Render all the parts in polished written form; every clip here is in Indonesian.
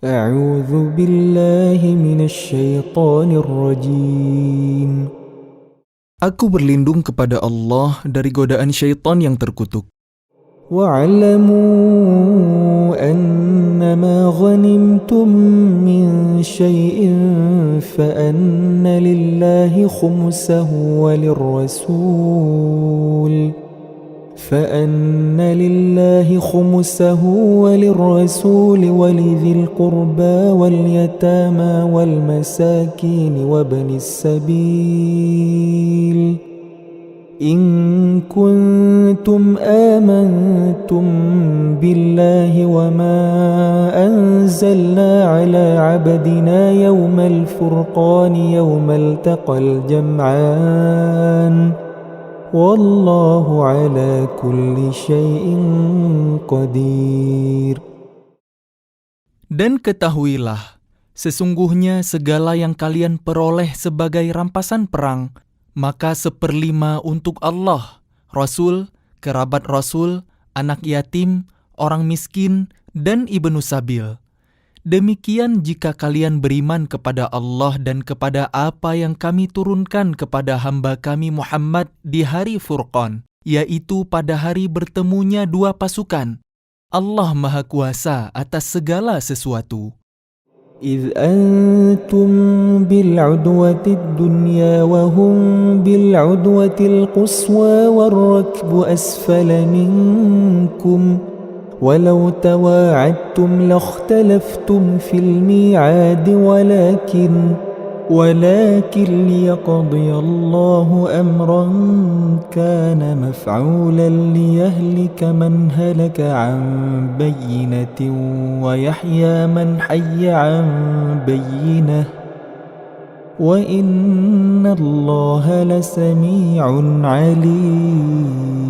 أعوذ بالله من الشيطان الرجيم. Aku berlindung kepada Allah dari godaan syaitan yang terkutuk. واعلموا أنما غنمتم من شيء فأن لله خمسه وللرسول ولذي القربى واليتامى والمساكين وابن السبيل إن كنتم آمنتم بالله وما أنزلنا على عبدنا يوم الفرقان يوم التقى الجمعان والله على كل شيء قدير. Dan ketahuilah, sesungguhnya segala yang kalian peroleh sebagai rampasan perang, maka 1/5 untuk Allah, Rasul, kerabat Rasul, anak yatim, orang miskin, dan ibnu sabil. Demikian jika kalian beriman kepada Allah dan kepada apa yang kami turunkan kepada hamba kami Muhammad di hari Furqan, yaitu pada hari bertemunya dua pasukan. Allah Maha Kuasa atas segala sesuatu. إذ أنتم بالعدوة الدنيا وهم بالعدوة القصوى والركب أسفل منكم ولو تواعدتم لاختلفتم في الميعاد ولكن ليقضي الله أمرا كان مفعولا ليهلك من هلك عن بينة ويحيى من حي عن بينة وإن الله لسميع عليم.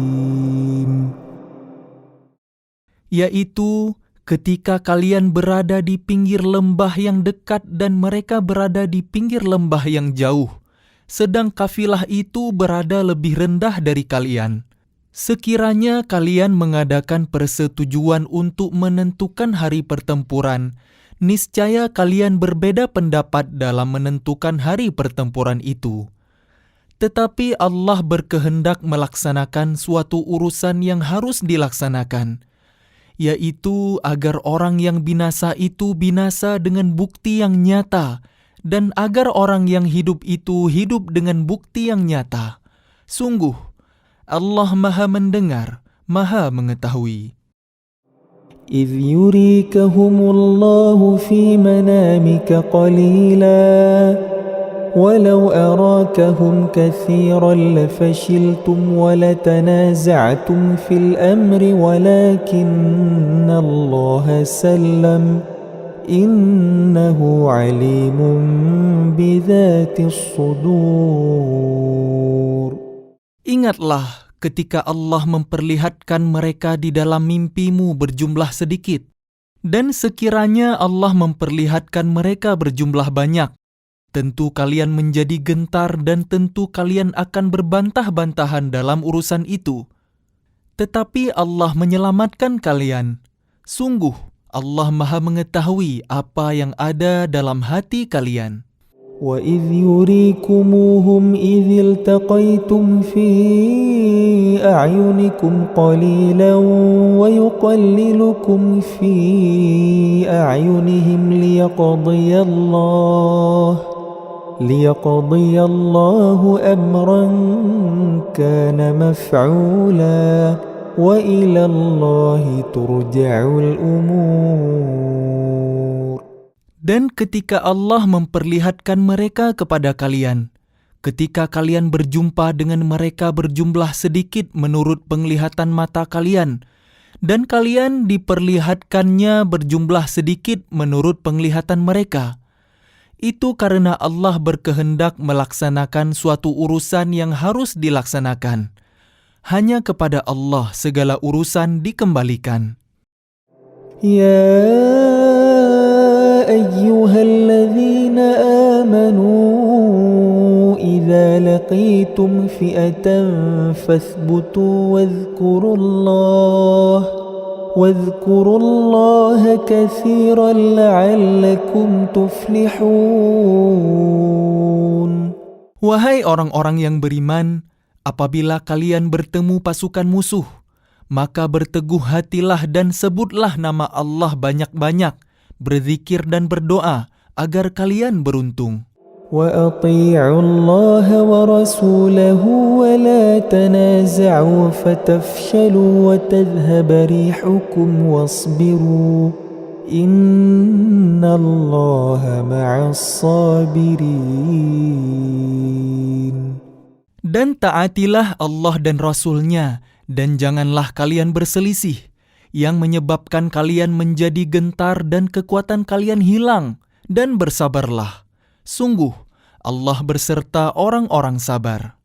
Yaitu ketika kalian berada di pinggir lembah yang dekat dan mereka berada di pinggir lembah yang jauh, sedang kafilah itu berada lebih rendah dari kalian. Sekiranya kalian mengadakan persetujuan untuk menentukan hari pertempuran, niscaya kalian berbeda pendapat dalam menentukan hari pertempuran itu. Tetapi Allah berkehendak melaksanakan suatu urusan yang harus dilaksanakan, yaitu agar orang yang binasa itu binasa dengan bukti yang nyata, dan agar orang yang hidup itu hidup dengan bukti yang nyata. Sungguh, Allah Maha Mendengar, Maha Mengetahui. إذ يريكهم الله في منامك قليلا ولو أراكهم كثيرا لفشلتم ولتنازعتم في الأمر ولكن الله سلم إنه عليم بذات الصدور. Ingatlah ketika Allah memperlihatkan mereka di dalam mimpimu berjumlah sedikit, dan sekiranya Allah memperlihatkan mereka berjumlah banyak, tentu kalian menjadi gentar dan tentu kalian akan berbantah-bantahan dalam urusan itu. Tetapi Allah menyelamatkan kalian. Sungguh, Allah Maha Mengetahui apa yang ada dalam hati kalian. وَإِذْ يُرِيكُمُوهُمْ إِذِ الْتَقَيْتُمْ فِي أَعْيُنِكُمْ قَلِيلًا وَيُقَلِّلُكُمْ فِي أَعْيُنِهِمْ لِيَقْضِيَ اللَّهُ أَمْرًا كَانَ مَفْعُولًا وَإِلَى اللَّهِ تُرْجَعُ الْأُمُورُ. Dan ketika Allah memperlihatkan mereka kepada kalian, ketika kalian berjumpa dengan mereka berjumlah sedikit menurut penglihatan mata kalian, dan kalian diperlihatkannya berjumlah sedikit menurut penglihatan mereka, itu karena Allah berkehendak melaksanakan suatu urusan yang harus dilaksanakan. Hanya kepada Allah segala urusan dikembalikan. يا أيها الذين آمنوا إذا لقيتم فئة فاثبتوا واذكروا الله كثيرا لعلكم تفلحون. Wahai orang-orang yang beriman, apabila kalian bertemu pasukan musuh, maka berteguh hatilah dan sebutlah nama Allah banyak-banyak, berzikir dan berdoa agar kalian beruntung. وأطيعوا الله ورسوله ولا تنازعوا فتفشلوا وتذهب ريحكم واصبروا إن الله مع الصابرين. Dan taatilah Allah dan Rasul-Nya, dan janganlah kalian berselisih, yang menyebabkan kalian menjadi gentar dan kekuatan kalian hilang, dan bersabarlah. Sungguh, Allah berserta orang-orang sabar.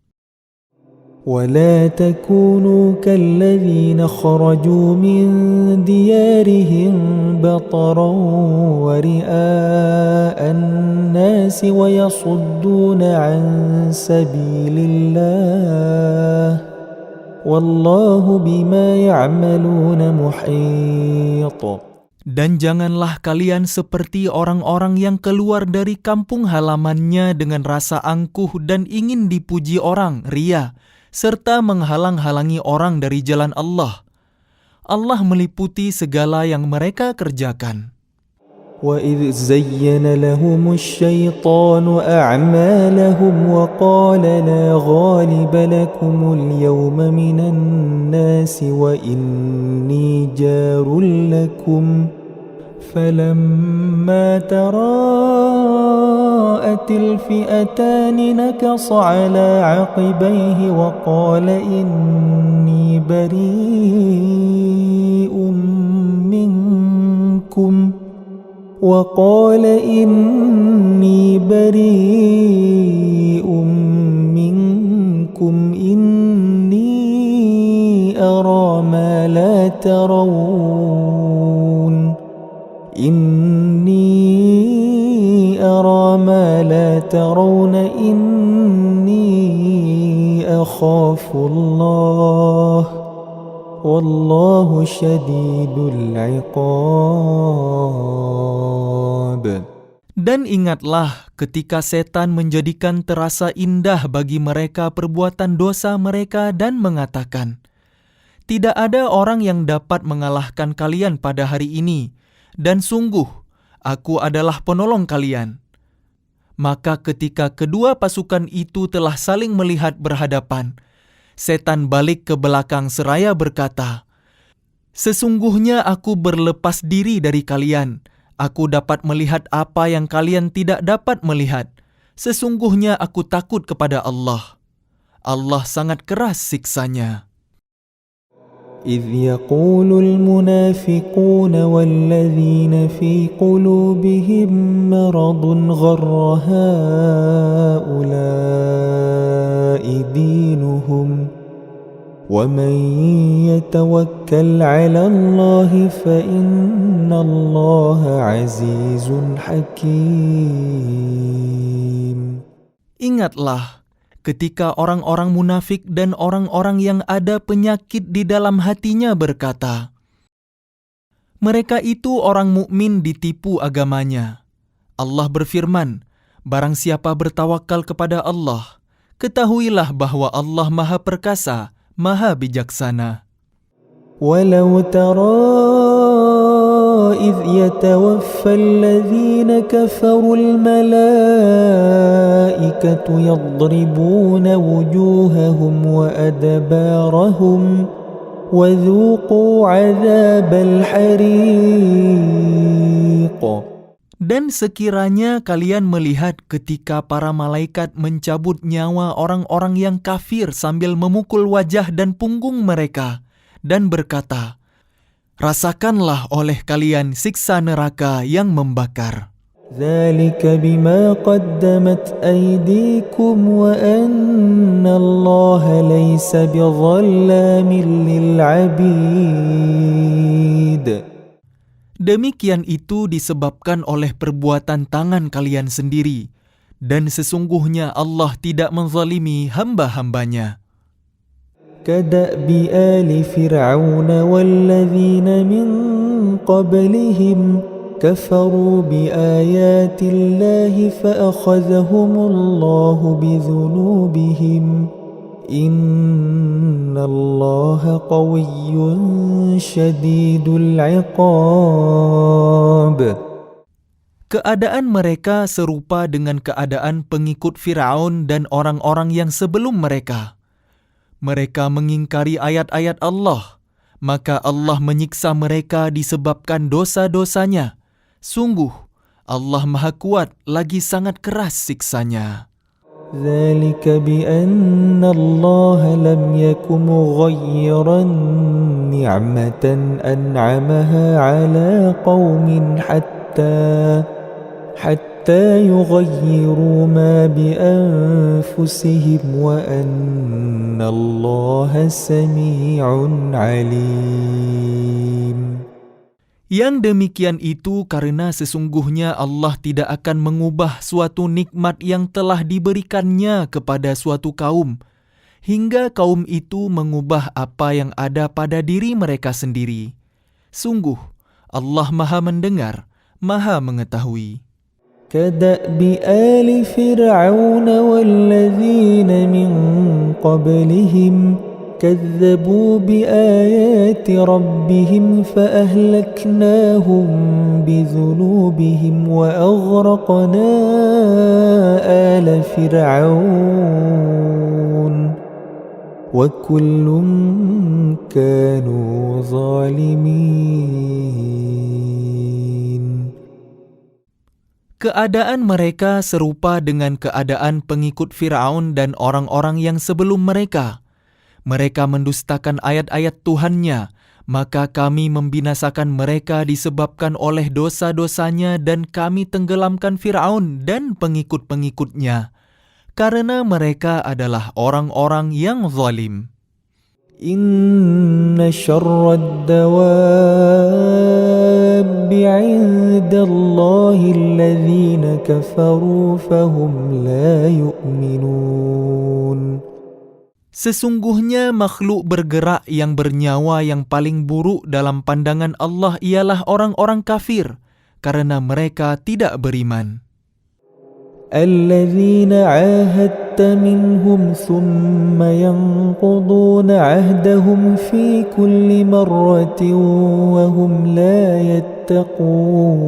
ولا تكونوا كالذين خرجوا من ديارهم بطرا ورئاء الناس ويصدون عن سبيل الله والله بما يعملون محيط. Dan janganlah kalian seperti orang-orang yang keluar dari kampung halamannya dengan rasa angkuh dan ingin dipuji orang, ria, serta menghalang-halangi orang dari jalan Allah. Allah meliputi segala yang mereka kerjakan. وَإِذْ زَيَّنَ لَهُمُ الشَّيْطَانُ أَعْمَالَهُمْ وَقَالَ لَا غَالِبَ لَكُمُ الْيَوْمَ مِنَ النَّاسِ وَإِنِّي جَارٌ لَكُمْ فَلَمَّا تَرَاءَتِ الْفِئَتَانِ نَكَصَ عَلَى عَقِبَيْهِ وَقَالَ إِنِّي بَرِيءٌ منكم إني أرى ما لا ترون إني أخاف الله والله شديد العقاب. Dan ingatlah ketika setan menjadikan terasa indah bagi mereka perbuatan dosa mereka dan mengatakan, "Tidak ada orang yang dapat mengalahkan kalian pada hari ini, dan sungguh, aku adalah penolong kalian." Maka ketika kedua pasukan itu telah saling melihat berhadapan, setan balik ke belakang seraya berkata, "Sesungguhnya aku berlepas diri dari kalian. Aku dapat melihat apa yang kalian tidak dapat melihat. Sesungguhnya aku takut kepada Allah. Allah sangat keras siksanya." إذ يقول المنافقون والذين في قلوبهم مرض غر هؤلاء دينهم ومن يتوكل على الله فإن الله عزيز حكيم. Ingatlah ketika orang-orang munafik dan orang-orang yang ada penyakit di dalam hatinya berkata, mereka itu orang mukmin ditipu agamanya. Allah berfirman, barang siapa bertawakal kepada Allah, ketahuilah bahwa Allah Maha Perkasa, Maha Bijaksana. Walau tara إذ يتوفى الذين كفروا الملائكة يضربون وجوههم وأدبارهم وذوقوا عذاب الحريق. Dan sekiranya kalian melihat ketika para malaikat mencabut nyawa orang-orang yang kafir sambil memukul wajah dan punggung mereka dan berkata, rasakanlah oleh kalian siksa neraka yang membakar. ذَلِكَ بِمَا قَدَّمَتْ أَيْدِيكُمْ وَأَنَّ اللَّهَ لَيْسَ بِظَلَّامٍ لِلْعَبِيدِ. Demikian itu disebabkan oleh perbuatan tangan kalian sendiri, dan sesungguhnya Allah tidak menzalimi hamba-hambanya. كدأب آل فرعون والذين من قبلهم كفروا بآيات الله فأخذهم الله بذنوبهم إن الله قوي شديد العقاب. Keadaan mereka serupa dengan keadaan pengikut Firaun dan orang-orang yang sebelum mereka. Mereka mengingkari ayat-ayat Allah, maka Allah menyiksa mereka disebabkan dosa-dosanya. Sungguh, Allah Maha Kuat lagi sangat keras siksanya. ذلك بأن الله لم يك مغيرا نعمة أنعمها على قوم حتى يغيروا ما بأنفسهم وأن الله سميع عليم. Yang demikian itu karena sesungguhnya Allah tidak akan mengubah suatu nikmat yang telah diberikannya kepada suatu kaum, hingga kaum itu mengubah apa yang ada pada diri mereka sendiri. Sungguh, Allah Maha Mendengar, Maha Mengetahui. كدأب آل فرعون والذين من قبلهم كذبوا بآيات ربهم فأهلكناهم بذنوبهم وأغرقنا آل فرعون وكل كانوا ظالمين. Keadaan mereka serupa dengan keadaan pengikut Firaun dan orang-orang yang sebelum mereka. Mereka mendustakan ayat-ayat Tuhannya, maka kami membinasakan mereka disebabkan oleh dosa-dosanya dan kami tenggelamkan Firaun dan pengikut-pengikutnya, karena mereka adalah orang-orang yang zalim. إن شر الدواب عند الله الذين كفروا فهم لا يؤمنون. Sesungguhnya makhluk bergerak yang bernyawa yang paling buruk dalam pandangan Allah ialah orang-orang kafir, karena mereka tidak beriman. الذين عاهدت منهم ثم ينقضون عهدهم في كل مرة وهم لا يتقون.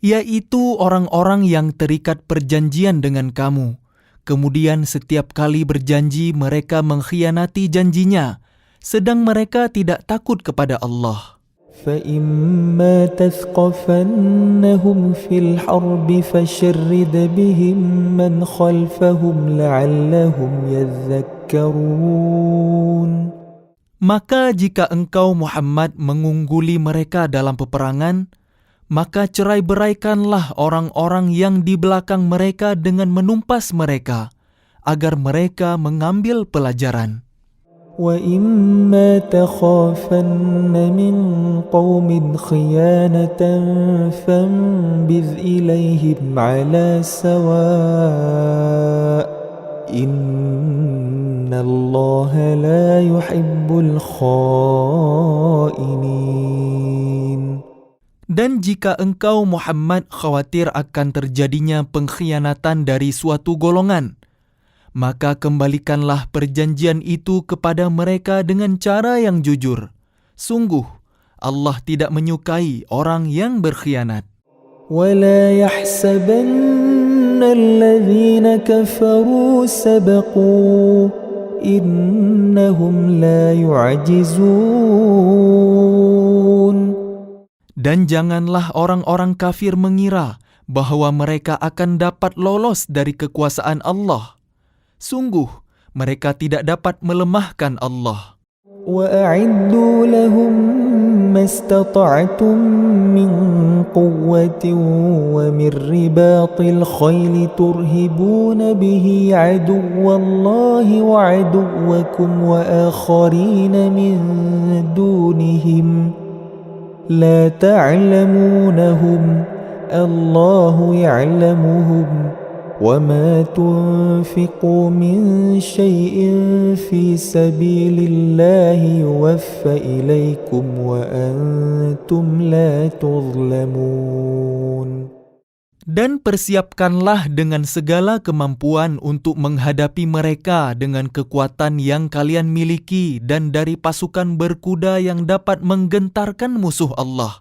Yaitu orang-orang yang terikat perjanjian dengan kamu. Kemudian setiap kali berjanji mereka mengkhianati janjinya, sedang mereka tidak takut kepada Allah. فإما تثقفنهم في الحرب فشرد بهم من خلفهم لعلهم يذكرون. Maka jika engkau Muhammad mengungguli mereka dalam peperangan, maka cerai-beraikanlah orang-orang yang di belakang mereka dengan menumpas mereka, agar mereka mengambil pelajaran. وَإِمَّا تَخَافَنَّ مِنْ قَوْمٍ خِيَانَةً فَانبِذْ إِلَيْهِمْ عَلَى سَوَاءٍ إِنَّ اللَّهَ لَا يُحِبُّ الْخَائِنِينَ. Dan jika engkau Muhammad khawatir akan terjadinya pengkhianatan dari suatu golongan, maka kembalikanlah perjanjian itu kepada mereka dengan cara yang jujur. Sungguh, Allah tidak menyukai orang yang berkhianat. وَلَا يَحْسَبَنَّ الَّذِينَ كَفَرُوا سَبَقُوا إِنَّهُمْ لَا يُعْجِزُونَ. Dan janganlah orang-orang kafir mengira bahwa mereka akan dapat lolos dari kekuasaan Allah. Sungguh, mereka tidak dapat melemahkan Allah. وَأَعِدُّوا لَهُم مَّا اسْتَطَعْتُم مِّن قُوَّةٍ وَمِن رِّبَاطِ الْخَيْلِ تُرْهِبُونَ بِهِ عَدُوَّ اللَّهِ وَعَدُوَّكُمْ وَآخَرِينَ مِن دُونِهِمْ لَا تَعْلَمُونَهُمْ اللَّهُ يَعْلَمُهُمْ وما تنفقوا من شيء في سبيل الله يوفى إليكم وأنتم لا تظلمون. Dan persiapkanlah dengan segala kemampuan untuk menghadapi mereka dengan kekuatan yang kalian miliki dan dari pasukan berkuda yang dapat menggentarkan musuh Allah.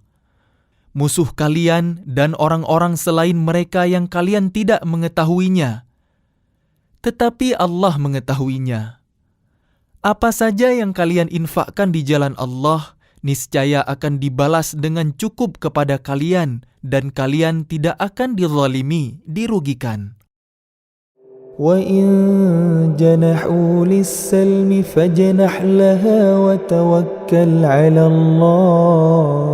Musuh kalian dan orang-orang selain mereka yang kalian tidak mengetahuinya. Tetapi Allah mengetahuinya. Apa saja yang kalian infakkan di jalan Allah, niscaya akan dibalas dengan cukup kepada kalian dan kalian tidak akan dizalimi, dirugikan. وَإِن جَنَحُوا لِلسَّلْمِ فَاجْنَحْ لَهَا وَتَوَكَّلْ عَلَى اللَّهِ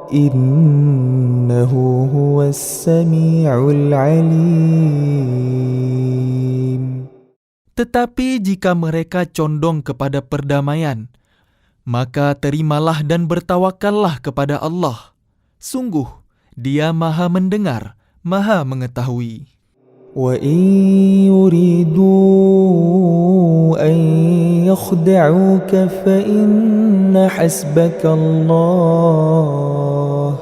إِنَّهُ هُوَ السَّمِيعُ الْعَلِيمُ. Tetapi jika mereka condong kepada perdamaian, maka terimalah dan bertawakallah kepada Allah. Sungguh, Dia Maha mendengar, Maha mengetahui. وَإِن يُرِيدُوا أَن يَخْدَعُوكَ فَإِنَّ حَسْبَكَ اللَّهُ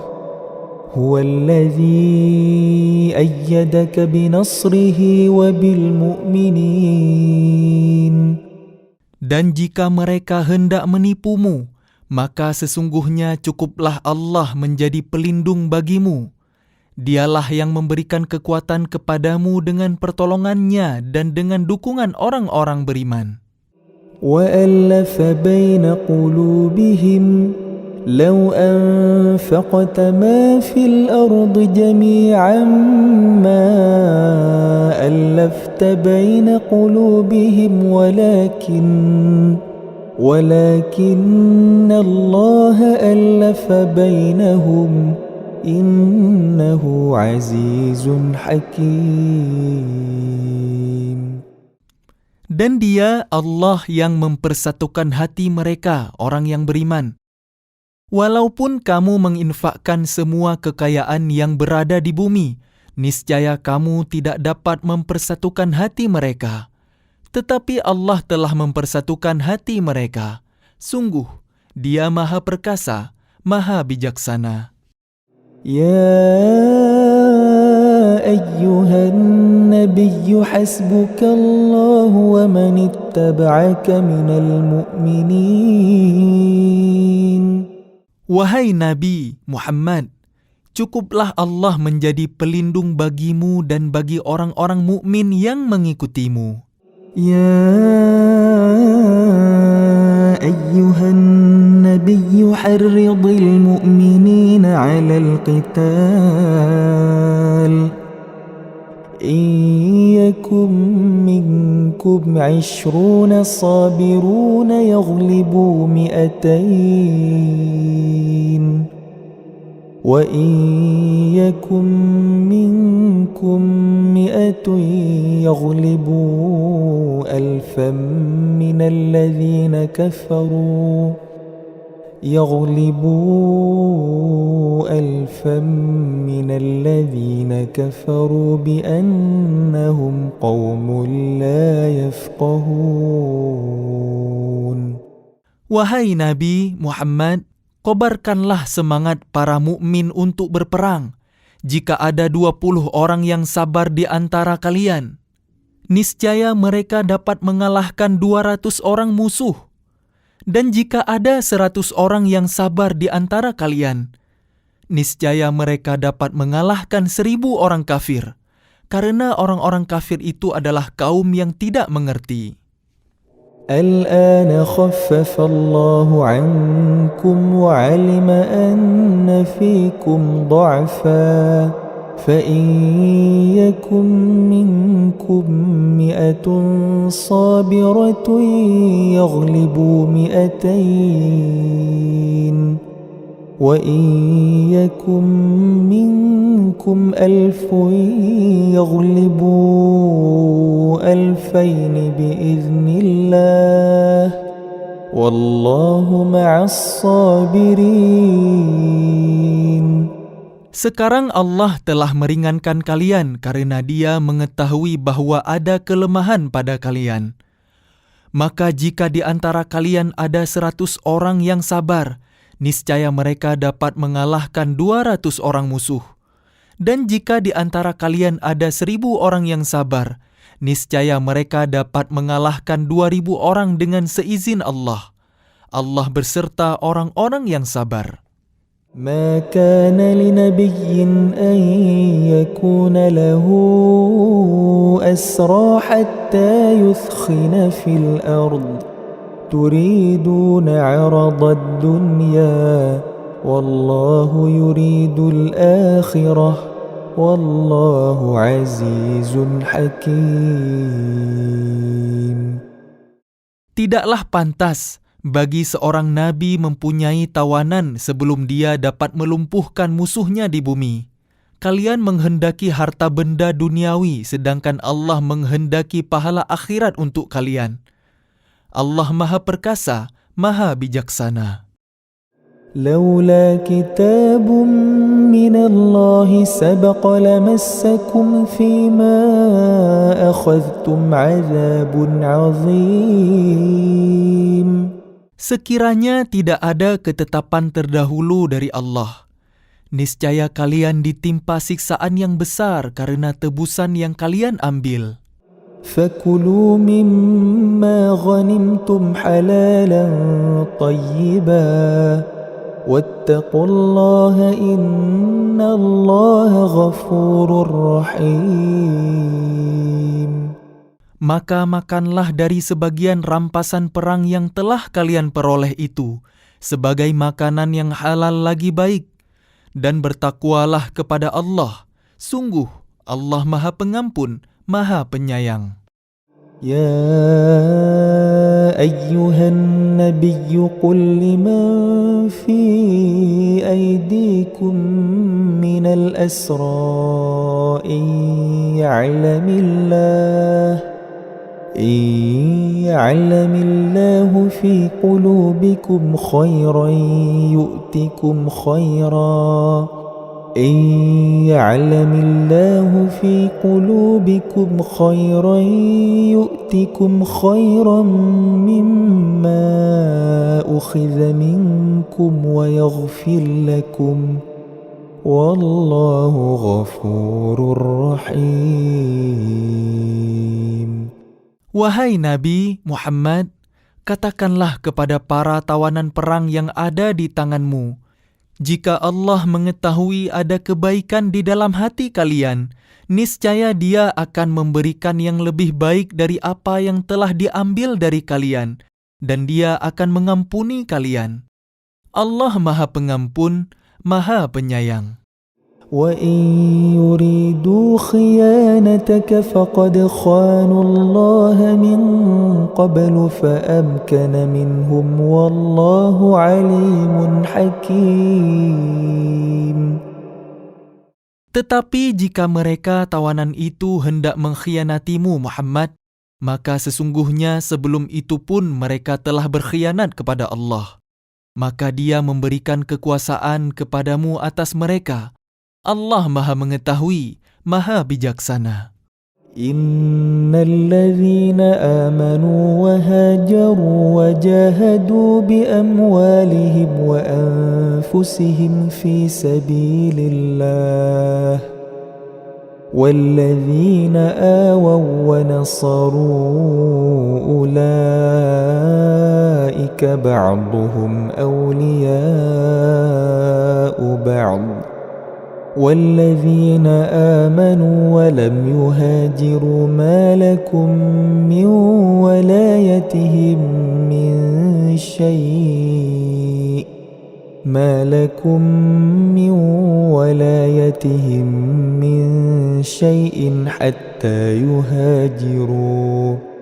هُوَ الَّذِي أَيَّدَكَ بِنَصْرِهِ وَبِالْمُؤْمِنِينَ. Dan jika mereka hendak menipumu, maka sesungguhnya cukuplah Allah menjadi pelindung bagimu. Dialah yang memberikan kekuatan kepadamu dengan pertolongannya dan dengan dukungan orang-orang beriman. وَأَلَّفَ بَيْنَ قُلُوبِهِمْ لَوْ أَنفَقْتَ مَا فِي الْأَرْضِ جَمِيعًا مَا أَلَّفْتَ بَيْنَ قُلُوبِهِمْ ولكن الله ألف بينهم إنه عزيز حكيم. Dan Dia Allah yang mempersatukan hati mereka, orang yang beriman. Walaupun kamu menginfakkan semua kekayaan yang berada di bumi, niscaya kamu tidak dapat mempersatukan hati mereka. Tetapi Allah telah mempersatukan hati mereka. Sungguh, Dia Maha Perkasa, Maha Bijaksana. يا أيها النبي حسبك الله ومن اتبعك من المؤمنين. Wahai Nabi Muhammad, cukuplah Allah menjadi pelindung bagimu dan bagi orang-orang mukmin yang mengikutimu. يا أيها النبي حرض المؤمنين على القتال إن يكن منكم 20 صابرون يغلبوا 200 وَإِنْ يَكُنْ مِنْكُمْ 100 يَغْلِبُوا 1000 مِنَ الَّذِينَ كَفَرُوا بِأَنَّهُمْ قَوْمٌ لَا يَفْقَهُونَ. Wahai Nabi Muhammad, kobarkanlah semangat para mukmin untuk berperang. Jika ada 20 orang yang sabar di antara kalian, niscaya mereka dapat mengalahkan 200 orang musuh. Dan jika ada 100 orang yang sabar di antara kalian, niscaya mereka dapat mengalahkan 1000 orang kafir. Karena orang-orang kafir itu adalah kaum yang tidak mengerti. الآن خفف الله عنكم وعلم أن فيكم ضعفا فإن يكن منكم 100 صابرة يغلبوا 200 وَإِنْ يَكُنْ مِنْكُمْ 1000 يَغْلِبُوا 2000 بِإِذْنِ اللَّهِ وَاللَّهُ مَعَ الصَّابِرِينَ. Sekarang Allah telah meringankan kalian karena Dia mengetahui bahwa ada kelemahan pada kalian. Maka jika di antara kalian ada 100 orang yang sabar, niscaya mereka dapat mengalahkan 200 orang musuh. Dan jika di antara kalian ada 1.000 orang yang sabar, niscaya mereka dapat mengalahkan 2.000 orang dengan seizin Allah. Allah berserta orang-orang yang sabar. ما كان لنبي أن يكون له أسرى حتى يثخن في الأرض تريدون عرض الدنيا والله يريد الآخرة والله عزيز حكيم. Tidaklah pantas bagi seorang nabi mempunyai tawanan sebelum dia dapat melumpuhkan musuhnya di bumi. Kalian menghendaki harta benda duniawi, sedangkan Allah menghendaki pahala akhirat untuk kalian. Allah Maha Perkasa, Maha Bijaksana. لولا كتاب من الله سبق لمسكم فيما أخذتم عذاب عظيم. Sekiranya tidak ada ketetapan terdahulu dari Allah, niscaya kalian ditimpa siksaan yang besar karena tebusan yang kalian ambil. فكلوا مما غنمتم حلالا طيبا واتقوا الله إن الله غفور رحيم. Maka makanlah dari sebagian rampasan perang yang telah kalian peroleh itu, sebagai makanan yang halal lagi baik, dan bertakwalah kepada Allah. Sungguh, Allah Maha Pengampun, Maha Penyayang. يا أيها النبي قل لمن في أيديكم من الأسرى إن يعلم الله في قلوبكم خيرا يؤتكم خيرا مما أخذ منكم ويغفر لكم والله غفور رحيم. Wahai Nabi Muhammad, katakanlah kepada para tawanan perang yang ada di tanganmu, jika Allah mengetahui ada kebaikan di dalam hati kalian, niscaya Dia akan memberikan yang lebih baik dari apa yang telah diambil dari kalian, dan Dia akan mengampuni kalian. Allah Maha Pengampun, Maha Penyayang. وَإِن يُرِيدُوا خِيَانَتَكَ فَقَدْ خَانُوا اللَّهَ مِن قَبْلُ فَأَمْكَنَ مِنْهُمْ وَاللَّهُ عَلِيمٌ حَكِيمٌ. Tetapi jika mereka tawanan itu hendak mengkhianatimu Muhammad, maka sesungguhnya sebelum itu pun mereka telah berkhianat kepada Allah. Maka Dia memberikan kekuasaan kepadamu atas mereka. Allah Maha Mengetahui, Maha Bijaksana. الذين آمنوا وهاجروا وجاهدوا بأموالهم وأنفسهم في سبيل الله والذين آووا ونصروا أولئك بعضهم أولياء بعض والذين آمنوا ولم يهاجروا ما لكم من ولايتهم من شيء حتى يهاجروا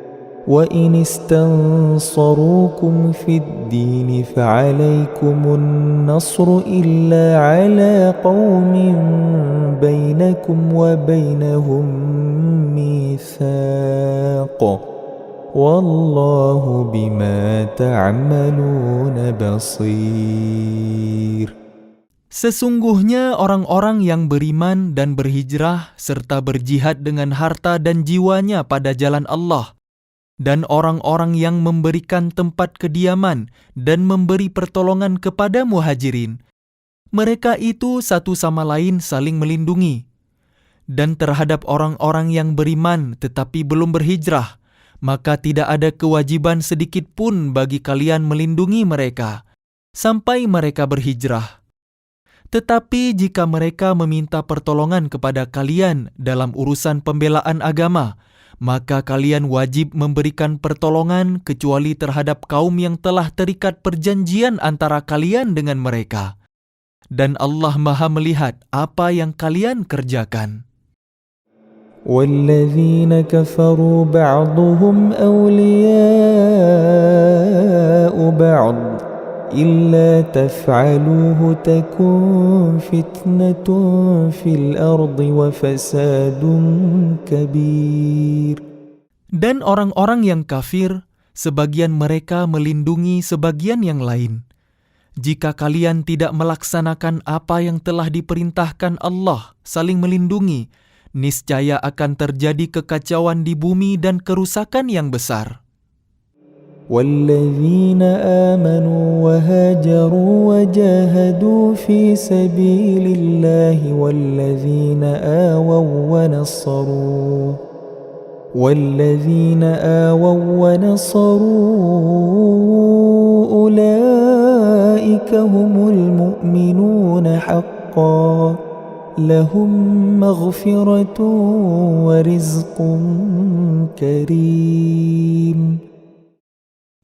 وإن استنصروكم في الدين فعليكم النصر إلا على قوم بينكم وبينهم ميثاق والله بما تعملون بصير. Sesungguhnya orang-orang yang beriman dan berhijrah serta berjihad dengan harta dan jiwanya pada jalan Allah, dan orang-orang yang memberikan tempat kediaman dan memberi pertolongan kepada muhajirin, mereka itu satu sama lain saling melindungi. Dan terhadap orang-orang yang beriman tetapi belum berhijrah, maka tidak ada kewajiban sedikit pun bagi kalian melindungi mereka sampai mereka berhijrah. Tetapi jika mereka meminta pertolongan kepada kalian dalam urusan pembelaan agama, maka kalian wajib memberikan pertolongan kecuali terhadap kaum yang telah terikat perjanjian antara kalian dengan mereka. Dan Allah Maha melihat apa yang kalian kerjakan. والذين كفروا بعضهم أولياء بعض إلا تفعلوه تكن فتنة في الأرض وفساد كبير. Dan orang-orang yang kafir, sebagian mereka melindungi sebagian yang lain. Jika kalian tidak melaksanakan apa yang telah diperintahkan Allah, saling melindungi, niscaya akan terjadi kekacauan di bumi dan kerusakan yang besar. والذين آمنوا وهاجروا وجاهدوا في سبيل الله والذين آووا ونصروا أولئك هم المؤمنون حقا لهم مغفرة ورزق كريم.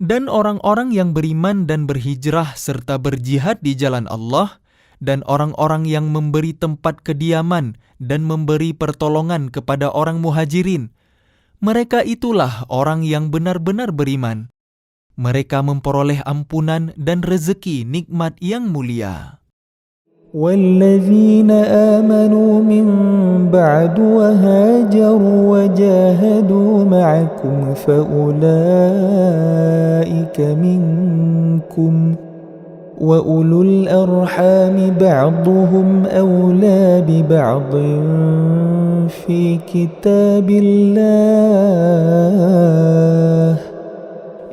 Dan orang-orang yang beriman dan berhijrah serta berjihad di jalan Allah, dan orang-orang yang memberi tempat kediaman dan memberi pertolongan kepada orang muhajirin, mereka itulah orang yang benar-benar beriman. Mereka memperoleh ampunan dan rezeki nikmat yang mulia. والذين آمنوا من بعد وهاجروا وجاهدوا معكم فأولئك منكم وأولو الأرحام بعضهم أولى ببعض في كتاب الله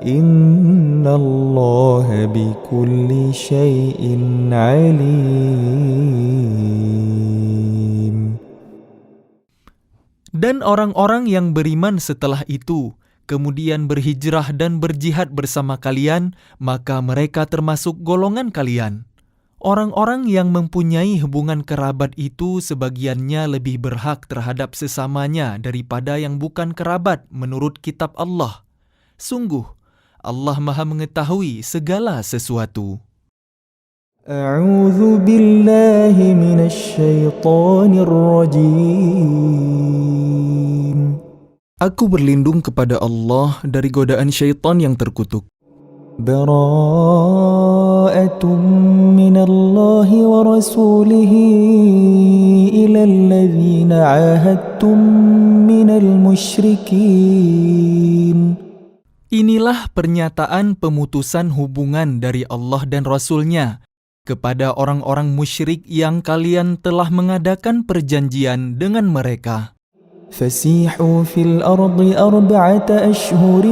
إن الله بكل شيء عليم. Dan orang-orang yang beriman setelah itu, kemudian berhijrah dan berjihad bersama kalian, maka mereka termasuk golongan kalian. Orang-orang yang mempunyai hubungan kerabat itu sebagiannya lebih berhak terhadap sesamanya daripada yang bukan kerabat menurut kitab Allah. Sungguh, Allah Maha mengetahui segala sesuatu. A'udzu billahi minasy syaithanir rajim. Aku berlindung kepada Allah dari godaan syaitan yang terkutuk. Bara'atun minallahi wa rasulihi ilal ladzina 'ahadtum minal musyrikin. Inilah pernyataan pemutusan hubungan dari Allah dan Rasul-Nya kepada orang-orang musyrik yang kalian telah mengadakan perjanjian dengan mereka. فسيحوا في الأرض 4 أشهر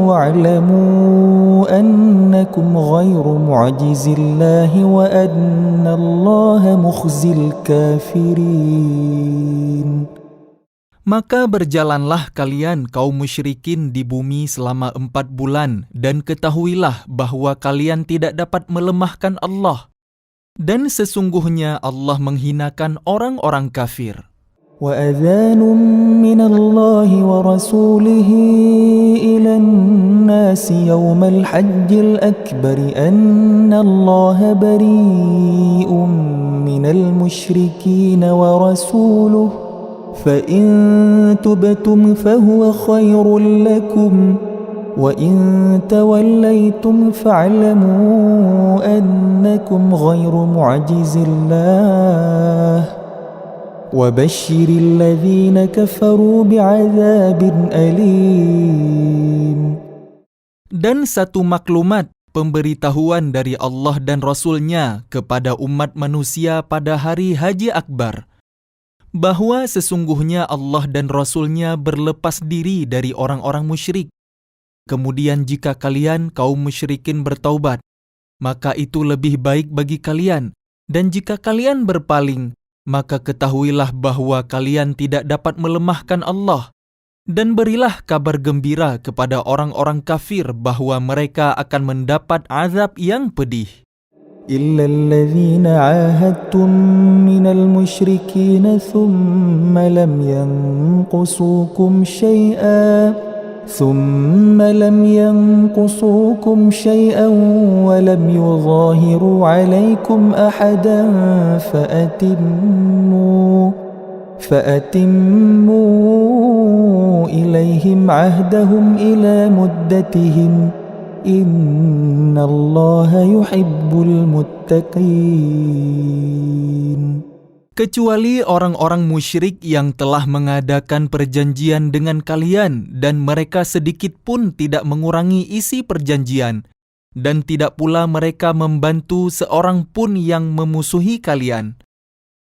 واعلموا أنكم غير معجز الله وأن الله مخزي الكافرين. Maka berjalanlah kalian kaum musyrikin di bumi selama 4 bulan dan ketahuilah bahwa kalian tidak dapat melemahkan Allah. Dan sesungguhnya Allah menghinakan orang-orang kafir. وأذان من الله ورسوله إلى الناس يوم الحج الأكبر أن الله بريء من المشركين ورسوله فإن تبتم فهو خير لكم وإن توليتم فاعلموا أنكم غير معجز الله وبشر الذين كفروا بعذاب أليم. Dan satu maklumat pemberitahuan dari Allah dan Rasul-Nya kepada umat manusia pada hari Haji Akbar, bahwa sesungguhnya Allah dan Rasul-Nya berlepas diri dari orang-orang musyrik. Kemudian jika kalian kaum musyrikin bertaubat, maka itu lebih baik bagi kalian. Dan jika kalian berpaling, maka ketahuilah bahwa kalian tidak dapat melemahkan Allah. Dan berilah kabar gembira kepada orang-orang kafir bahwa mereka akan mendapat azab yang pedih. إلا الذين عاهدتم من المشركين ثم لم ينقصوكم شيئا ولم يظاهروا عليكم أحدا فأتموا إليهم عهدهم إلى مدتهم إن الله يحب المتقين. Kecuali orang-orang musyrik yang telah mengadakan perjanjian dengan kalian dan mereka sedikit pun tidak mengurangi isi perjanjian, dan tidak pula mereka membantu seorang pun yang memusuhi kalian.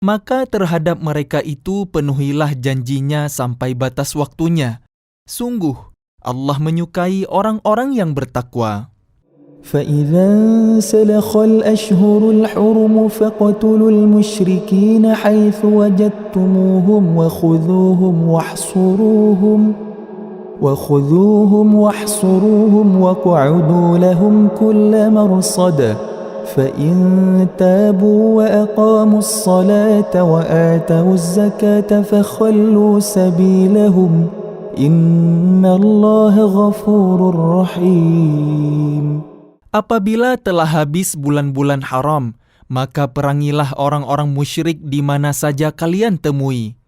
Maka terhadap mereka itu penuhilah janjinya sampai batas waktunya. Sungguh, Allah menyukai orang-orang yang bertakwa. فإذا انسلخ الأشهر الحرم فاقتلوا المشركين حيث وجدتموهم وخذوهم واحصروهم واقعدوا لهم كل مرصد فإن تابوا وأقاموا الصلاة وآتوا الزكاة فخلوا سبيلهم إن الله غفور رحيم. Apabila telah habis bulan-bulan haram, maka perangilah orang-orang musyrik di mana saja kalian temui.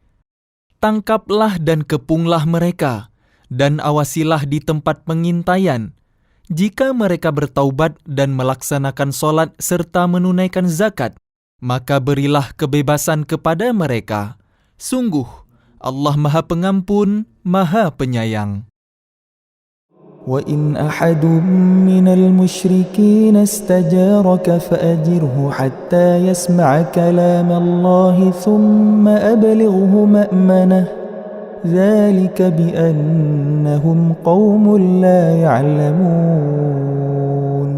Tangkaplah dan kepunglah mereka, dan awasilah di tempat pengintaian. Jika mereka bertaubat dan melaksanakan solat serta menunaikan zakat, maka berilah kebebasan kepada mereka. Sungguh, Allah Maha Pengampun, Maha Penyayang. وَإِنْ أَحَدٌ مِّنَ الْمُشْرِكِينَ اسْتَجَارَكَ فَأَجِرْهُ حَتَّى يَسْمَعَ كَلَامَ اللَّهِ ثُمَّ أَبْلِغْهُ مَأْمَنَهُ ذَلِكَ بِأَنَّهُمْ قَوْمٌ لَّا يَعْلَمُونَ.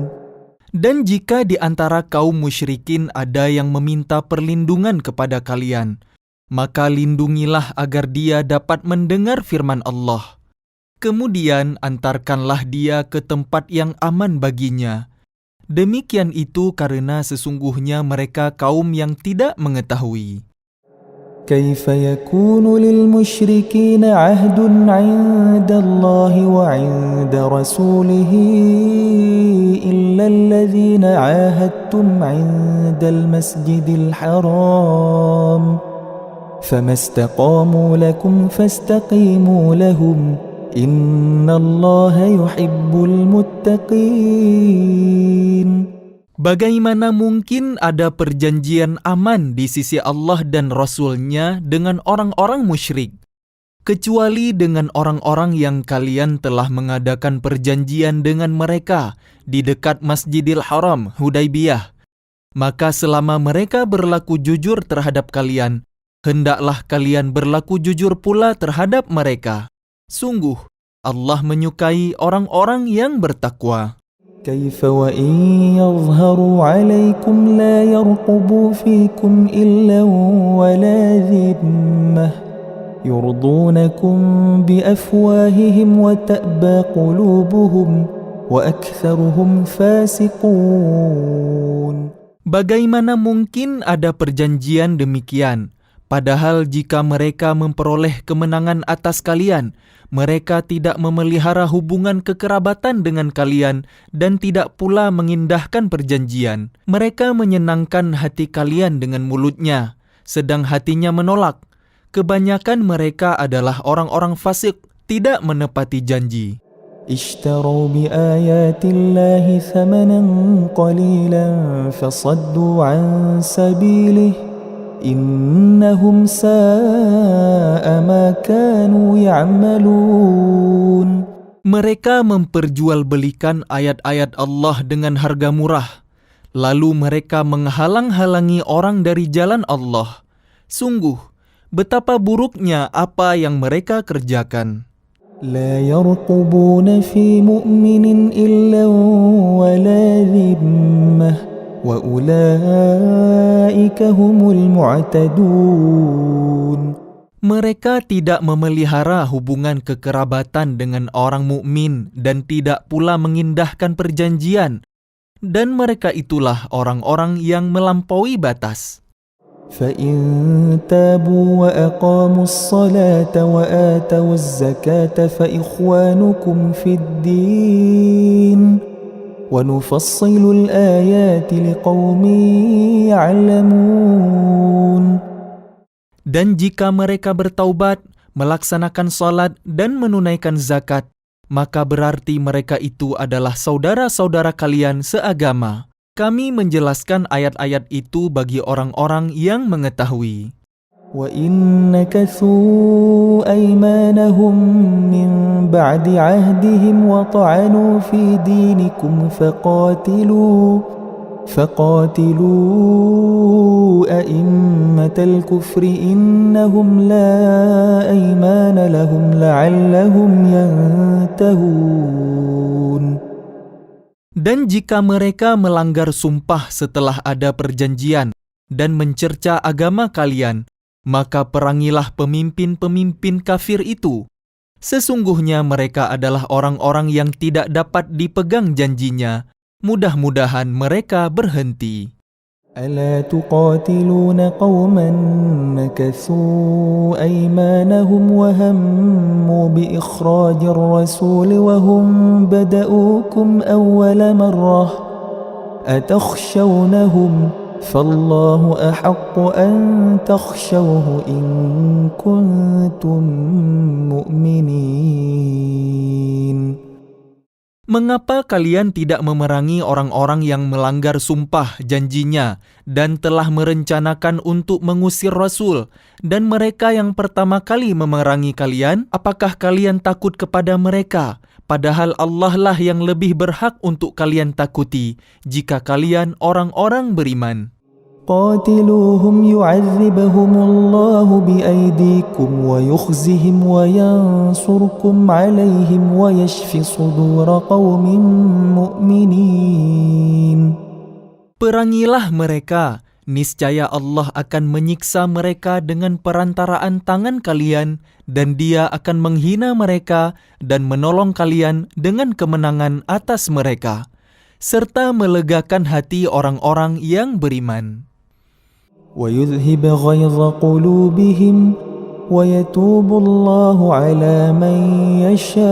Dan jika di antara kaum musyrikin ada yang meminta perlindungan kepada kalian, maka lindungilah agar dia dapat mendengar firman Allah. Kemudian antarkanlah dia ke tempat yang aman baginya. Demikian itu karena sesungguhnya mereka kaum yang tidak mengetahui. كيف يكون للمشركين عهد عند الله وعند رسوله إلا الذين عاهدتم عند المسجد الحرام فما استقاموا لكم فاستقيموا لهم إن الله يحب المتقين. Bagaimana mungkin ada perjanjian aman di sisi Allah dan Rasul-Nya dengan orang-orang musyrik, kecuali dengan orang-orang yang kalian telah mengadakan perjanjian dengan mereka di dekat Masjidil Haram, Hudaybiyah. Maka selama mereka berlaku jujur terhadap kalian, hendaklah kalian berlaku jujur pula terhadap mereka. Sungguh, Allah menyukai orang-orang yang bertakwa. كيف وإن يظهروا عليكم لا يرقبوا فيكم إلا ولا ذمة يرضونكم بأفواههم وتأبى قلوبهم وأكثرهم فاسقون. Bagaimana mungkin ada perjanjian demikian? Padahal jika mereka memperoleh kemenangan atas kalian, mereka tidak memelihara hubungan kekerabatan dengan kalian dan tidak pula mengindahkan perjanjian. Mereka menyenangkan hati kalian dengan mulutnya, sedang hatinya menolak. Kebanyakan mereka adalah orang-orang fasik, tidak menepati janji. اشتروا بآيات الله ثمنا قليلا فصدوا عن سبيله إنهم ساء ما كانوا يعملون. Mereka memperjualbelikan ayat-ayat Allah dengan harga murah, lalu mereka menghalang-halangi orang dari jalan Allah. Sungguh, betapa buruknya apa yang mereka kerjakan. لا يرقبون في مؤمن إلا ولا ذمة وأولئك هم المعتدون. Mereka tidak memelihara hubungan kekerabatan dengan orang mukmin dan tidak pula mengindahkan perjanjian, dan mereka itulah orang-orang yang melampaui batas. فإن تابوا وأقاموا الصلاة وآتوا الزكاة فإخوانكم في الدين ونفصل الآيات لقوم يعلمون. Dan jika mereka bertaubat, melaksanakan salat dan menunaikan zakat, maka berarti mereka itu adalah saudara-saudara kalian seagama. Kami menjelaskan ayat-ayat itu bagi orang-orang yang mengetahui. وَإِن نَكَثُوا أَيْمَانَهُم مِّن بَعْدِ عَهْدِهِمْ وَطَعَنُوا فِي دِينِكُمْ فَقَاتِلُوا أَئِمَّةَ الْكُفْرِ إِنَّهُمْ لَا أَيْمَانَ لَهُمْ لَعَلَّهُمْ يَنْتَهُونَ. Dan jika mereka melanggar sumpah setelah ada perjanjian dan mencerca agama kalian, maka perangilah pemimpin-pemimpin kafir itu. Sesungguhnya mereka adalah orang-orang yang tidak dapat dipegang janjinya. Mudah-mudahan mereka berhenti. ألا تقاتلون قوما نكثوا أيمانهم وهموا بإخراج الرسول وهم بدؤوكم أول مرة أتخشونهم فالله أحق أن تخشوه إن كنتم مؤمنين. Mengapa kalian tidak memerangi orang-orang yang melanggar sumpah janjinya dan telah merencanakan untuk mengusir Rasul, dan mereka yang pertama kali memerangi kalian? Apakah kalian takut kepada mereka? Padahal Allah lah yang lebih berhak untuk kalian takuti jika kalian orang-orang beriman. قاتلوهم يعذبهم الله بأيديكم ويخزهم وينصركم عليهم ويشف صدور قوم مؤمنين. Perangilah mereka, niscaya Allah akan menyiksa mereka dengan perantaraan tangan kalian, dan Dia akan menghina mereka dan menolong kalian dengan kemenangan atas mereka, serta melegakan hati orang-orang yang beriman. ويذهب غيظ قلوبهم ويتوب الله على من يشاء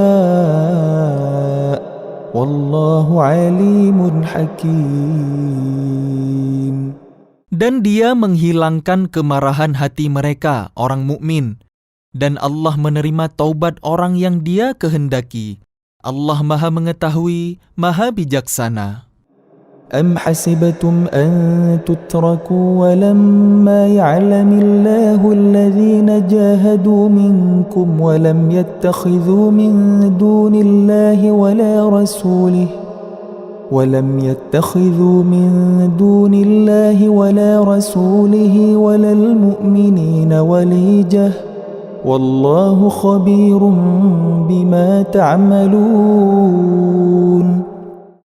والله عليم حكيم. Dan Dia menghilangkan kemarahan hati mereka, orang mukmin, dan Allah menerima taubat orang yang Dia kehendaki. Allah Maha Mengetahui, Maha Bijaksana. أم حسبتم أن تتركوا ولما يعلم الله الذين جاهدوا منكم ولم يتخذوا من دون الله ولا رسوله ولا المؤمنين وليجة والله خبير بما تعملون.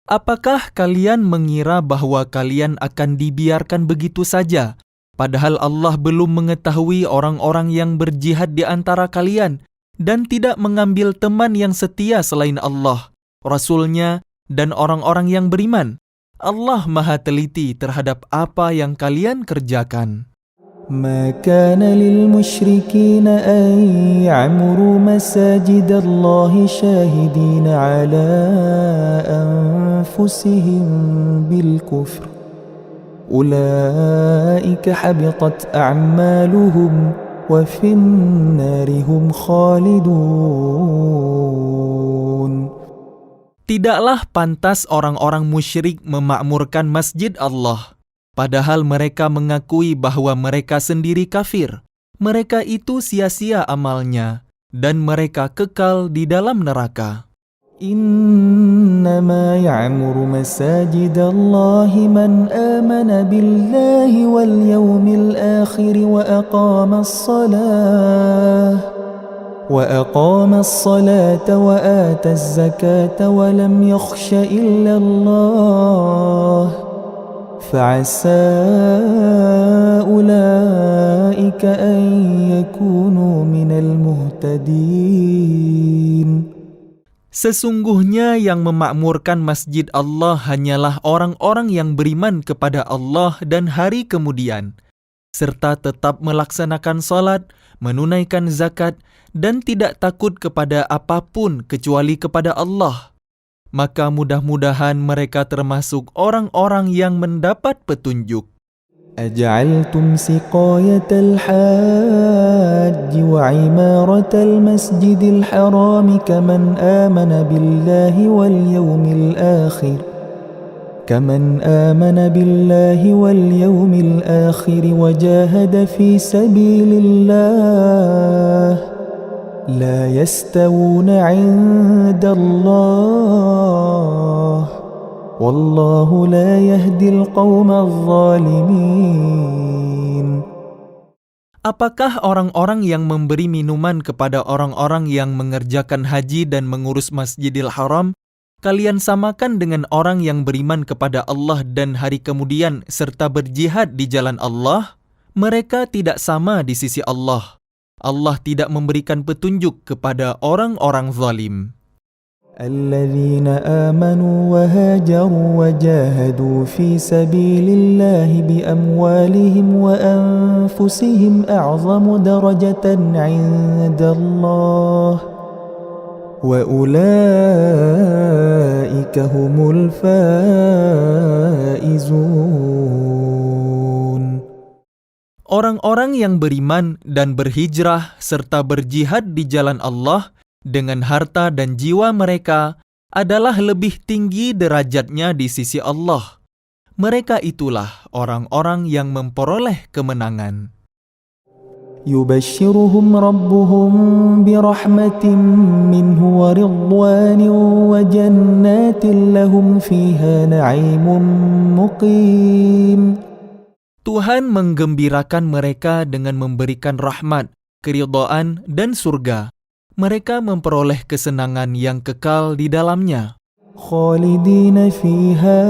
Apakah kalian mengira bahwa kalian akan dibiarkan begitu saja, padahal Allah belum mengetahui orang-orang yang berjihad di antara kalian dan tidak mengambil teman yang setia selain Allah, Rasul-Nya, dan orang-orang yang beriman? Allah Maha teliti terhadap apa yang kalian kerjakan. ما كان للمشركين أن يعمروا مساجد الله شاهدين على أنفسهم بالكفر أولئك حبطت أعمالهم وفي النار هم خالدون. Tidaklah pantas orang-orang musyrik memakmurkan masjid Allah, padahal mereka mengakui bahwa mereka sendiri kafir. Mereka itu sia-sia amalnya, dan mereka kekal di dalam neraka. إنما يعمر مساجد الله من آمن بالله واليوم الآخر وأقام الصلاة وآتى الزكاة ولم يخش إلا الله فعسى أولئك أن يكونوا من المهتدين. Sesungguhnya yang memakmurkan masjid Allah hanyalah orang-orang yang beriman kepada Allah dan hari kemudian, serta tetap melaksanakan salat, menunaikan zakat, dan tidak takut kepada apapun kecuali kepada Allah. Maka mudah-mudahan mereka termasuk orang-orang yang mendapat petunjuk. أجعلتم سقاية الحاج وعمارة المسجد الحرام كمن آمن بالله واليوم الآخر وجاهد في سبيل الله لا يستوون عند الله Wallahu la yahdil qawmal zalimin. Apakah orang-orang yang memberi minuman kepada orang-orang yang mengerjakan haji dan mengurus Masjidil Haram, kalian samakan dengan orang yang beriman kepada Allah dan hari kemudian serta berjihad di jalan Allah? Mereka tidak sama di sisi Allah. Allah tidak memberikan petunjuk kepada orang-orang zalim. الذين آمنوا وهاجروا وجاهدوا في سبيل الله بأموالهم وأنفسهم أعظم درجة عند الله وأولئك هم الفائزون. Orang-orang yang beriman dan berhijrah serta berjihad di jalan Allah dengan harta dan jiwa mereka adalah lebih tinggi derajatnya di sisi Allah. Mereka itulah orang-orang yang memperoleh kemenangan. يبشرهم ربهم برحمة منه ورضوان وجنات لهم فيها نعيم مقيم. Tuhan menggembirakan mereka dengan memberikan rahmat, keridhaan, dan surga. Mereka memperoleh kesenangan yang kekal di dalamnya. Khalidina fiha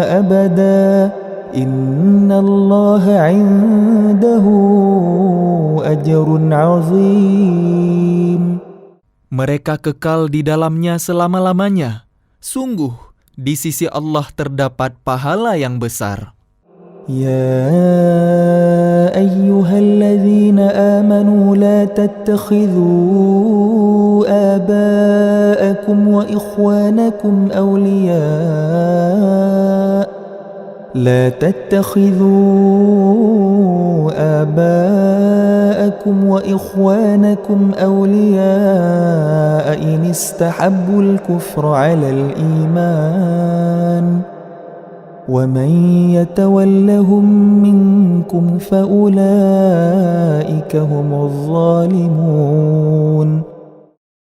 abada innallaha 'indahu ajrun 'azim. Mereka kekal di dalamnya selama-lamanya. Sungguh, di sisi Allah terdapat pahala yang besar. يا أيها الذين آمنوا لا تتخذوا آباءكم وإخوانكم أولياء إن استحبوا الكفر على الإيمان ومن يتولهم منكم فأولئك هم الظالمون.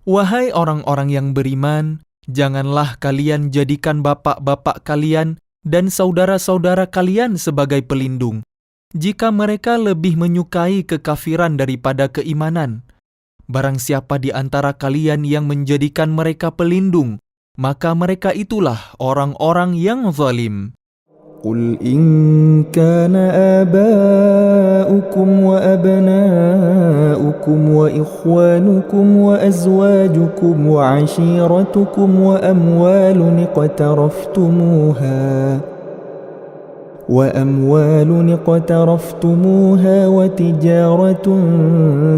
Wahai orang-orang yang beriman, janganlah kalian jadikan bapak-bapak kalian dan saudara-saudara kalian sebagai pelindung, jika mereka lebih menyukai kekafiran daripada keimanan. Barang siapa di antara kalian yang menjadikan mereka pelindung, maka mereka itulah orang-orang yang zalim. قل إن كان آباؤكم وأبناؤكم وإخوانكم وأزواجكم وعشيرتكم وأموال اقترفتموها وتجارة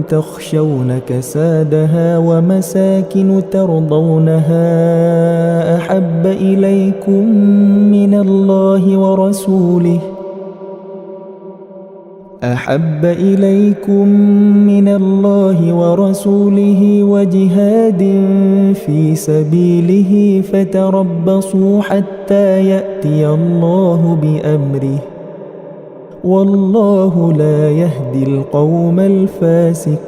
تخشون كسادها ومساكن ترضونها أحب إليكم من الله ورسوله وجهاد في سبيله فتربصوا حتى يأتي الله بأمره والله لا يهدي القوم الفاسقين.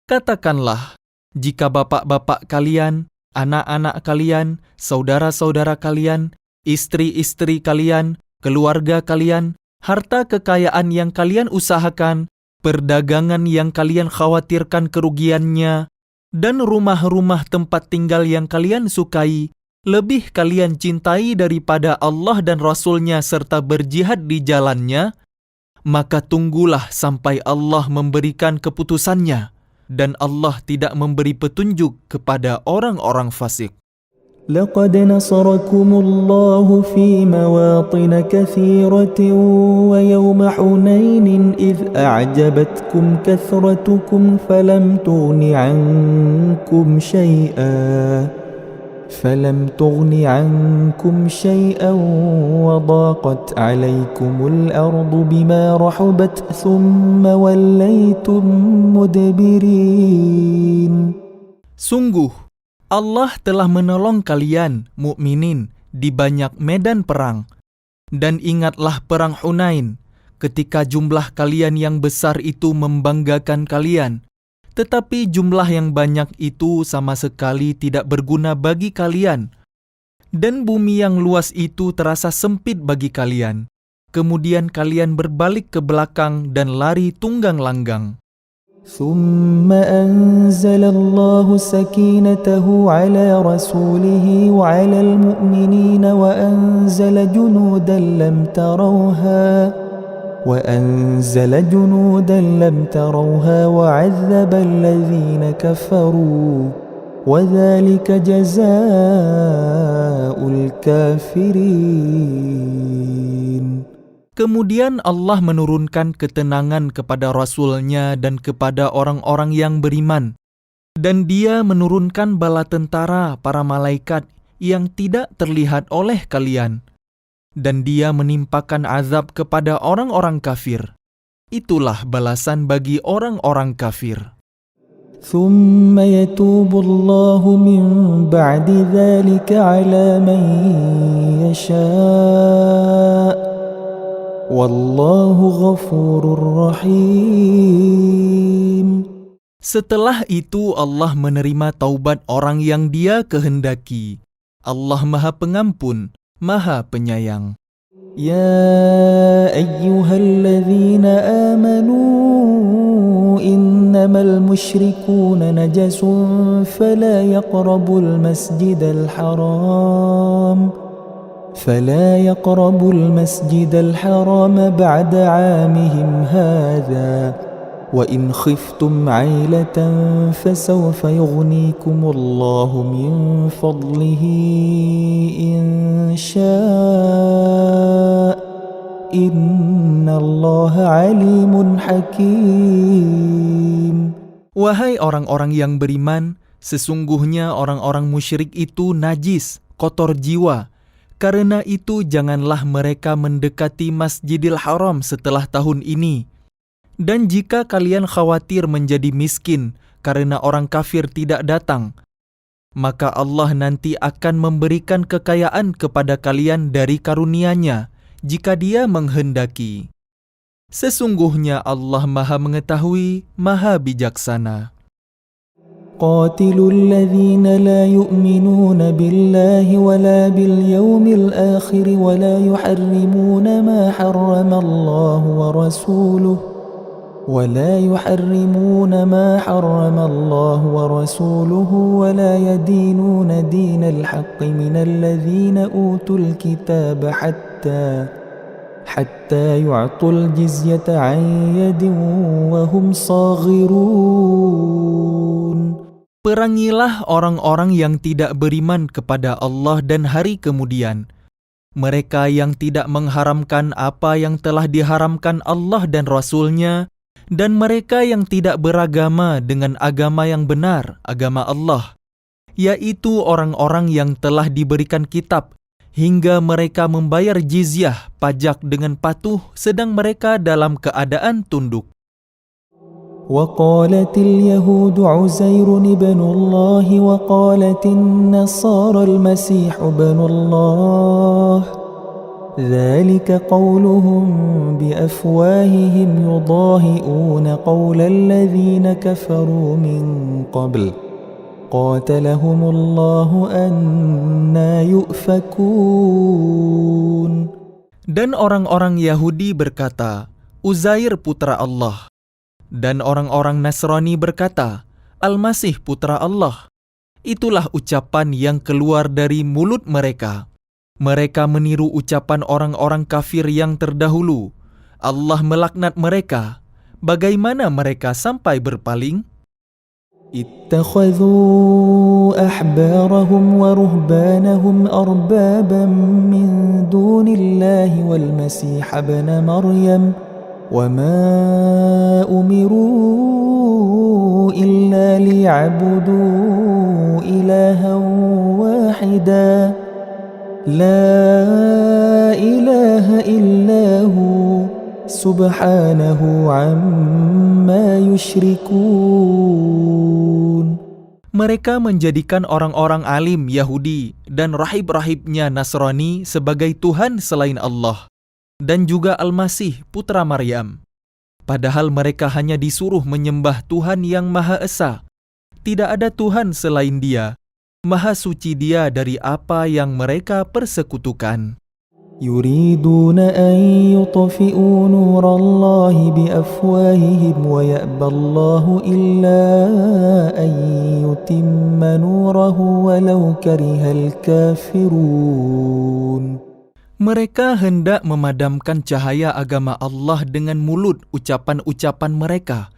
Katakanlah, jika bapak-bapak kalian, anak-anak kalian, saudara-saudara kalian, istri-istri kalian, keluarga kalian, harta kekayaan yang kalian usahakan, perdagangan yang kalian khawatirkan kerugiannya, dan rumah-rumah tempat tinggal yang kalian sukai, lebih kalian cintai daripada Allah dan Rasul-Nya serta berjihad di jalannya, maka tunggulah sampai Allah memberikan keputusannya, dan Allah tidak memberi petunjuk kepada orang-orang fasik. لقد نصركم الله في مواطن كثيرة ويوم حنين إذ أعجبتكم كثرتكم فلم تغن عنكم شيئا وضاقت عليكم الأرض بما رحبت ثم وليتم مدبرين. Sungguh, Allah telah menolong kalian, mukminin, di banyak medan perang. Dan ingatlah perang Hunain, ketika jumlah kalian yang besar itu membanggakan kalian. Tetapi jumlah yang banyak itu sama sekali tidak berguna bagi kalian. Dan bumi yang luas itu terasa sempit bagi kalian. Kemudian kalian berbalik ke belakang dan lari tunggang langgang. ثم أنزل الله سكينته على رسوله وعلى المؤمنين وأنزل جنودا لم تروها وعذب الذين كفروا وذلك جزاء الكافرين. Kemudian Allah menurunkan ketenangan kepada Rasul-Nya dan kepada orang-orang yang beriman. Dan Dia menurunkan bala tentara para malaikat yang tidak terlihat oleh kalian. Dan Dia menimpakan azab kepada orang-orang kafir. Itulah balasan bagi orang-orang kafir. ثم يتوب الله من بعد ذلك على من يشاء Wallahu ghafurur rahim. Setelah itu Allah menerima taubat orang yang Dia kehendaki. Allah Maha Pengampun, Maha Penyayang. Ya ayyuhalladzina amanu innamal musyrikuuna najasun fala yaqrabul masjidal haram فلا يقربوا المسجد الحرام بعد عامهم هذا وإن خفتم عيلة فسوف يغنيكم الله من فضله إن شاء إن الله عليم حكيم. Wahai orang-orang yang beriman, sesungguhnya orang-orang musyrik itu najis, kotor jiwa. Karena itu janganlah mereka mendekati Masjidil Haram setelah tahun ini. Dan jika kalian khawatir menjadi miskin karena orang kafir tidak datang, maka Allah nanti akan memberikan kekayaan kepada kalian dari karunia-Nya jika Dia menghendaki. Sesungguhnya Allah Maha Mengetahui, Maha Bijaksana. قاتلوا الذين لا يؤمنون بالله ولا باليوم الآخر ولا يحرمون ما حرم الله ورسوله ولا يدينون دين الحق من الذين أوتوا الكتاب حتى يعطوا الجزية عن يد وهم صاغرون. Perangilah orang-orang yang tidak beriman kepada Allah dan hari kemudian. Mereka yang tidak mengharamkan apa yang telah diharamkan Allah dan Rasul-Nya, dan mereka yang tidak beragama dengan agama yang benar, agama Allah, yaitu orang-orang yang telah diberikan kitab, hingga mereka membayar jizyah, pajak dengan patuh, sedang mereka dalam keadaan tunduk. وقالت اليهود عزير ابن الله وقالت النصارى المسيح ابن الله ذلك قولهم بأفواههم يضاهئون قول الذين كفروا من قبل قاتلهم الله أنى يؤفكون. Dan orang-orang Yahudi berkata, Uzair putra Allah. Dan orang-orang Nasrani berkata, Al-Masih putra Allah. Itulah ucapan yang keluar dari mulut mereka. Mereka meniru ucapan orang-orang kafir yang terdahulu. Allah melaknat mereka. Bagaimana mereka sampai berpaling? اتخذوا أحبارهم ورهبانهم أربابا من دون الله والمسيح ابن مريم وما أمروا إلا ليعبدوا إلها واحدا لا إله إلا هو سبحانه عما يشركون. Mereka menjadikan orang-orang alim Yahudi dan rahib-rahibnya Nasrani sebagai Tuhan selain Allah, dan juga Al-Masih putra Maryam. Padahal mereka hanya disuruh menyembah Tuhan yang Maha Esa. Tidak ada Tuhan selain Dia. Maha suci Dia dari apa yang mereka persekutukan. يريدون أن يطفئوا نور الله بأفواههم ويأبى الله إلا أن يتم نوره ولو كره الكافرون. Mereka hendak memadamkan cahaya agama Allah dengan mulut ucapan-ucapan mereka.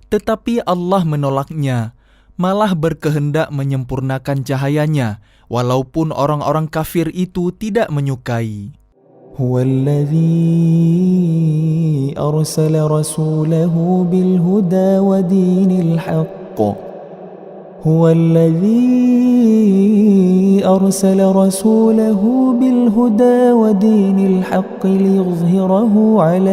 Tetapi Allah menolaknya, malah berkehendak menyempurnakan cahayanya, walaupun orang-orang kafir itu tidak menyukai. هو الذي أرسل رسوله بالهدى ودين الحق هو الذي أرسل رسوله بالهدى ودين الحق ليظهره على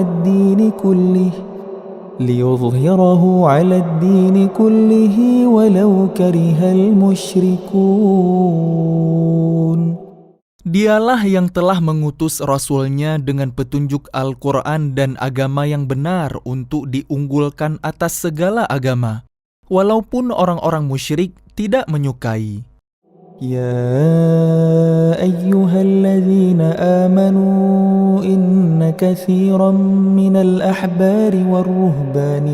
الدين كله ولو كره المشركون. Dialah yang telah mengutus Rasul-Nya dengan petunjuk Al-Quran dan agama yang benar untuk diunggulkan atas segala agama, walaupun orang-orang musyrik tidak menyukai. يا أيها الذين آمنوا إن كثيرا من الأحبار والرهبان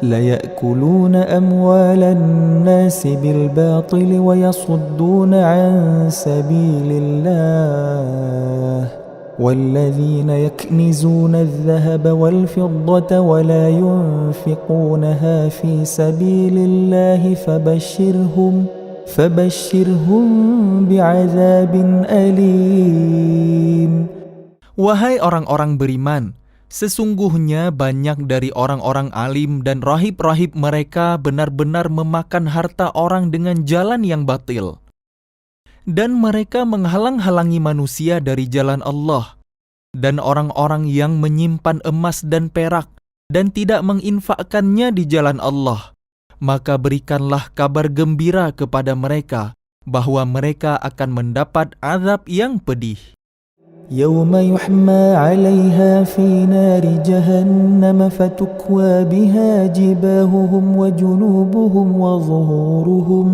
ليأكلون أموال الناس بالباطل ويصدون عن سبيل الله والذين يكنزون الذهب والفضة ولا ينفقونها في سبيل الله فبشرهم بعذاب أليم. Wahai orang-orang beriman, sesungguhnya banyak dari orang-orang alim dan rahib-rahib mereka benar-benar memakan harta orang dengan jalan yang batil. Dan mereka menghalang-halangi manusia dari jalan Allah. Dan orang-orang yang menyimpan emas dan perak dan tidak menginfakkannya di jalan Allah, maka berikanlah kabar gembira kepada mereka bahwa mereka akan mendapat azab yang pedih. يوم يحمى عليها في نار جهنم فتكوى بها جباههم وجنوبهم وظهورهم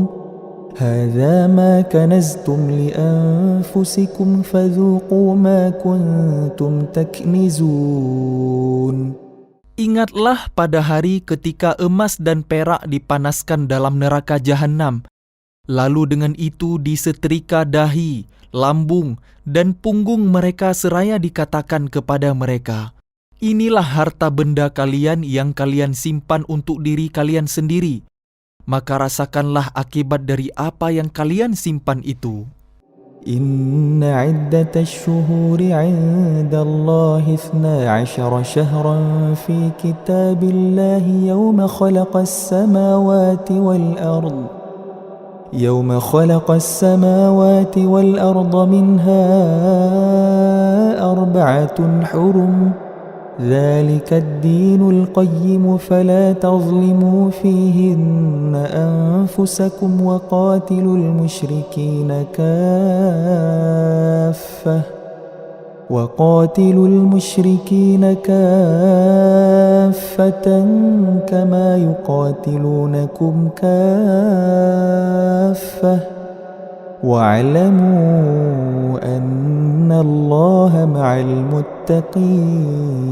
هذا ما كنزتم لأنفسكم فذوقوا ما كنتم تكنزون. Ingatlah pada hari ketika emas dan perak dipanaskan dalam neraka jahanam, lalu dengan itu disetrika dahi, lambung, dan punggung mereka seraya dikatakan kepada mereka, inilah harta benda kalian yang kalian simpan untuk diri kalian sendiri. Maka rasakanlah akibat dari apa yang kalian simpan itu. Inna iddatas syuhuri 'inda Allahi 12 syahran fi kitabillahi yawma khalaqas samawati wal ardh يوم خلق السماوات والأرض منها 4 حرم ذلك الدين القيم فلا تظلموا فيهن أنفسكم وقاتلوا المشركين كافة كما يقاتلونكم كافة واعلموا أن الله مع المتقين.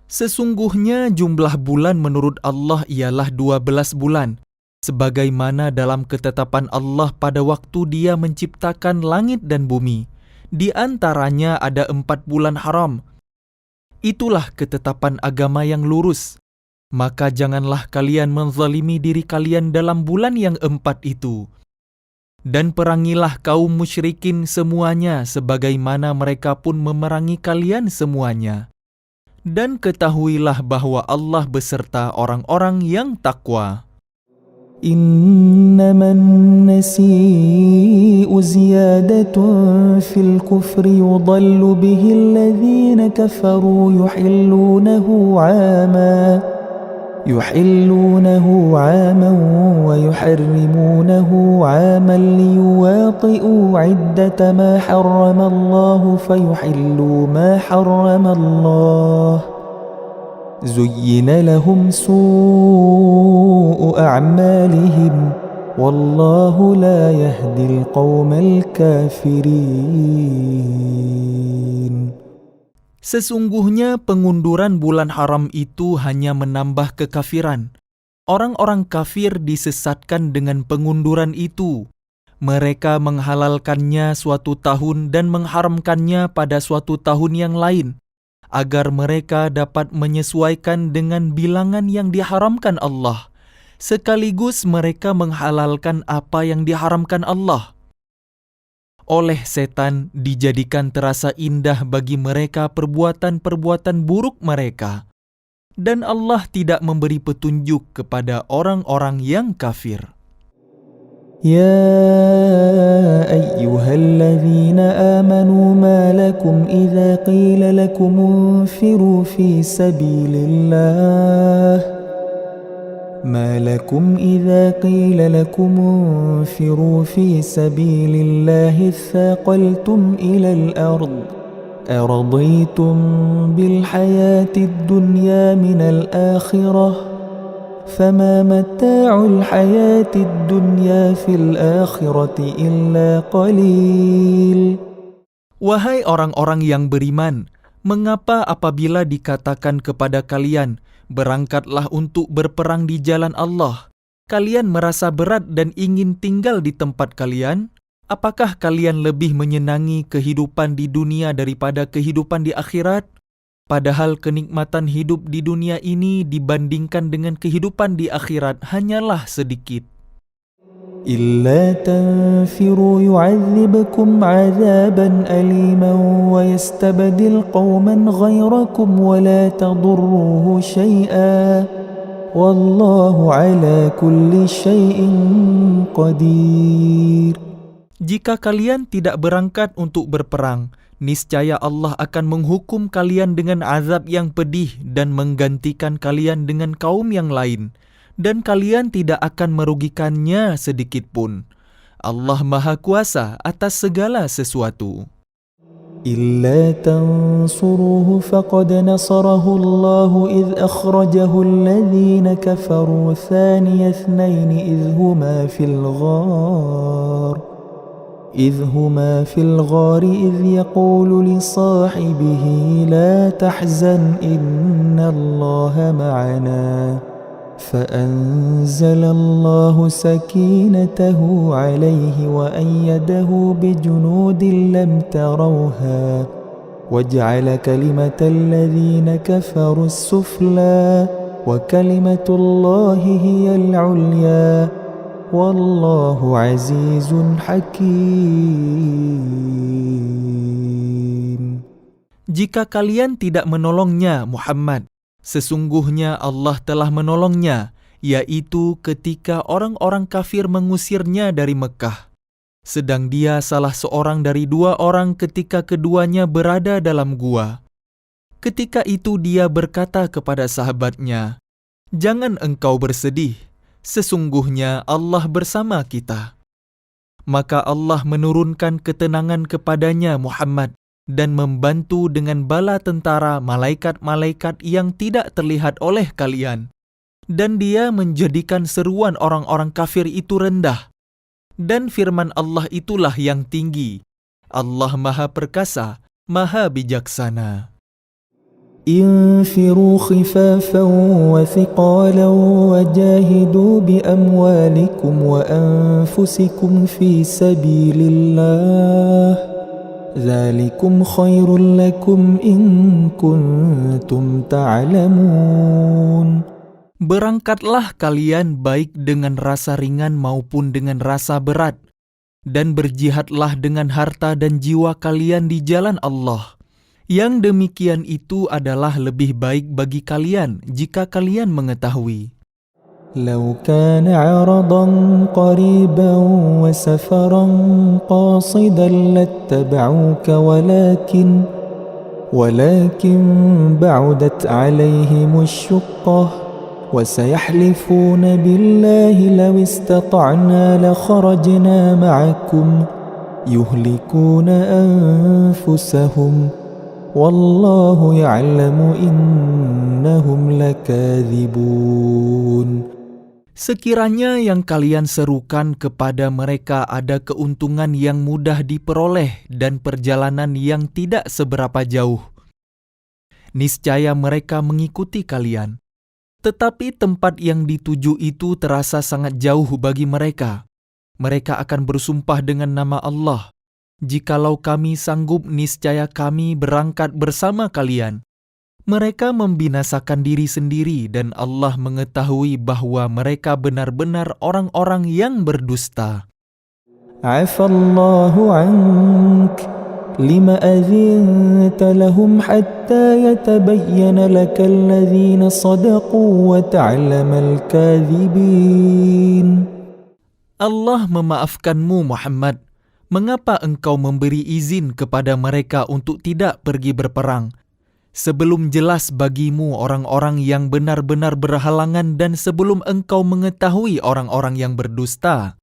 Sesungguhnya jumlah bulan menurut Allah ialah 12 bulan, sebagaimana dalam ketetapan Allah pada waktu Dia menciptakan langit dan bumi. Di antaranya ada 4 bulan haram. Itulah ketetapan agama yang lurus. Maka janganlah kalian menzalimi diri kalian dalam bulan yang 4 itu. Dan perangilah kaum musyrikin semuanya sebagaimana mereka pun memerangi kalian semuanya. Dan ketahuilah bahwa Allah beserta orang-orang yang takwa. إنما النسيء زيادة في الكفر يضل به الذين كفروا يحلونه عاما ويحرمونه عاما ليواطئوا عدة ما حرم الله فيحلوا ما حرم الله زين لهم سوء أعمالهم والله لا يهدي القوم الكافرين. Sesungguhnya pengunduran bulan haram itu hanya menambah kekafiran. Orang-orang kafir disesatkan dengan pengunduran itu. Mereka menghalalkannya suatu tahun dan mengharamkannya pada suatu tahun yang lain, agar mereka dapat menyesuaikan dengan bilangan yang diharamkan Allah, sekaligus mereka menghalalkan apa yang diharamkan Allah. Oleh setan dijadikan terasa indah bagi mereka perbuatan-perbuatan buruk mereka. Dan Allah tidak memberi petunjuk kepada orang-orang yang kafir. يا أيها الذين آمنوا ما لكم إذا قيل لكم انفروا في سبيل الله اثاقلتم إلى الأرض أرضيتم بالحياة الدنيا من الآخرة فما متاع الحياة الدنيا في الآخرة إلا قليل. Wahai orang-orang yang beriman, mengapa apabila dikatakan kepada kalian, berangkatlah untuk berperang di jalan Allah, kalian merasa berat dan ingin tinggal di tempat kalian? Apakah kalian lebih menyenangi kehidupan di dunia daripada kehidupan di akhirat? Padahal kenikmatan hidup di dunia ini dibandingkan dengan kehidupan di akhirat hanyalah sedikit. إلا تنفروا يعذبكم عذابا أليما ويستبدل قوما غيركم ولا تضروه شيئا والله على كل شيء قدير. Jika kalian tidak berangkat untuk berperang, niscaya Allah akan menghukum kalian dengan azab yang pedih dan menggantikan kalian dengan kaum yang lain. Dan kalian tidak akan merugikannya sedikit pun. Allah Maha Kuasa atas segala sesuatu. إلا تنصروه فقد نصره الله إذ أخرجه الذين كفروا ثاني اثنين إذ هما في الغار إذ يقول لصاحبه لا تحزن إن الله معنا فأنزل الله سكينته عليه وأيده بجنود لم تروها وجعل كلمة الذين كفروا السفلى وكلمة الله هي العليا والله عزيز حكيم. Jika kalian tidak menolongnya, Muhammad, sesungguhnya Allah telah menolongnya, yaitu ketika orang-orang kafir mengusirnya dari Mekah. sedang dia salah seorang dari 2 orang ketika keduanya berada dalam gua. Ketika itu dia berkata kepada sahabatnya, "Jangan engkau bersedih, sesungguhnya Allah bersama kita." Maka Allah menurunkan ketenangan kepadanya Muhammad dan membantu dengan bala tentara malaikat-malaikat yang tidak terlihat oleh kalian. Dan dia menjadikan seruan orang-orang kafir itu rendah. Dan firman Allah itulah yang tinggi. Allah Maha Perkasa, Maha Bijaksana. انفروا خفافا وثقالا وجاهدوا بأموالكم وأنفسكم في سبيل الله ذلكم خير لكم إن كنتم تعلمون. Berangkatlah kalian baik dengan rasa ringan maupun dengan rasa berat, dan berjihadlah dengan harta dan jiwa kalian di jalan Allah. Yang demikian itu adalah lebih baik bagi kalian jika kalian mengetahui. لو كان عرضا قريبا وسفرا قاصدا لاتبعوك ولكن بعدت عليهم الشقة وسيحلفون بالله لو استطعنا لخرجنا معكم يهلكون أنفسهم والله يعلم إنهم لكاذبون. Sekiranya yang kalian serukan kepada mereka ada keuntungan yang mudah diperoleh dan perjalanan yang tidak seberapa jauh, niscaya mereka mengikuti kalian. Tetapi tempat yang dituju itu terasa sangat jauh bagi mereka. Mereka akan bersumpah dengan nama Allah, "Jikalau kami sanggup, niscaya kami berangkat bersama kalian." Mereka membinasakan diri sendiri dan Allah mengetahui bahwa mereka benar-benar orang-orang yang berdusta. Afallahu ank lima adzinta lahum hatta yatabayyana lakal ladzina sadaqu wa ta'lamal kadhibin. Allah memaafkanmu Muhammad. Mengapa engkau memberi izin kepada mereka untuk tidak pergi berperang? Sebelum jelas bagimu orang-orang yang benar-benar berhalangan dan sebelum engkau mengetahui orang-orang yang berdusta.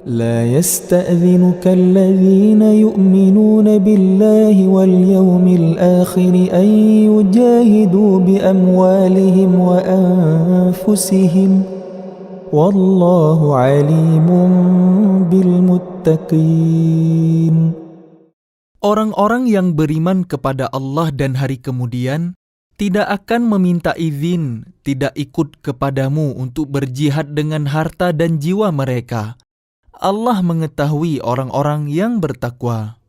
لا يستأذنك الذين يؤمنون بالله واليوم الآخر أن يجاهدوا بأموالهم وأنفسهم والله عليم بالمتقين. Orang-orang yang beriman kepada Allah dan hari kemudian tidak akan meminta izin, tidak ikut kepadamu untuk berjihad dengan harta dan jiwa mereka. Allah mengetahui orang-orang yang bertakwa.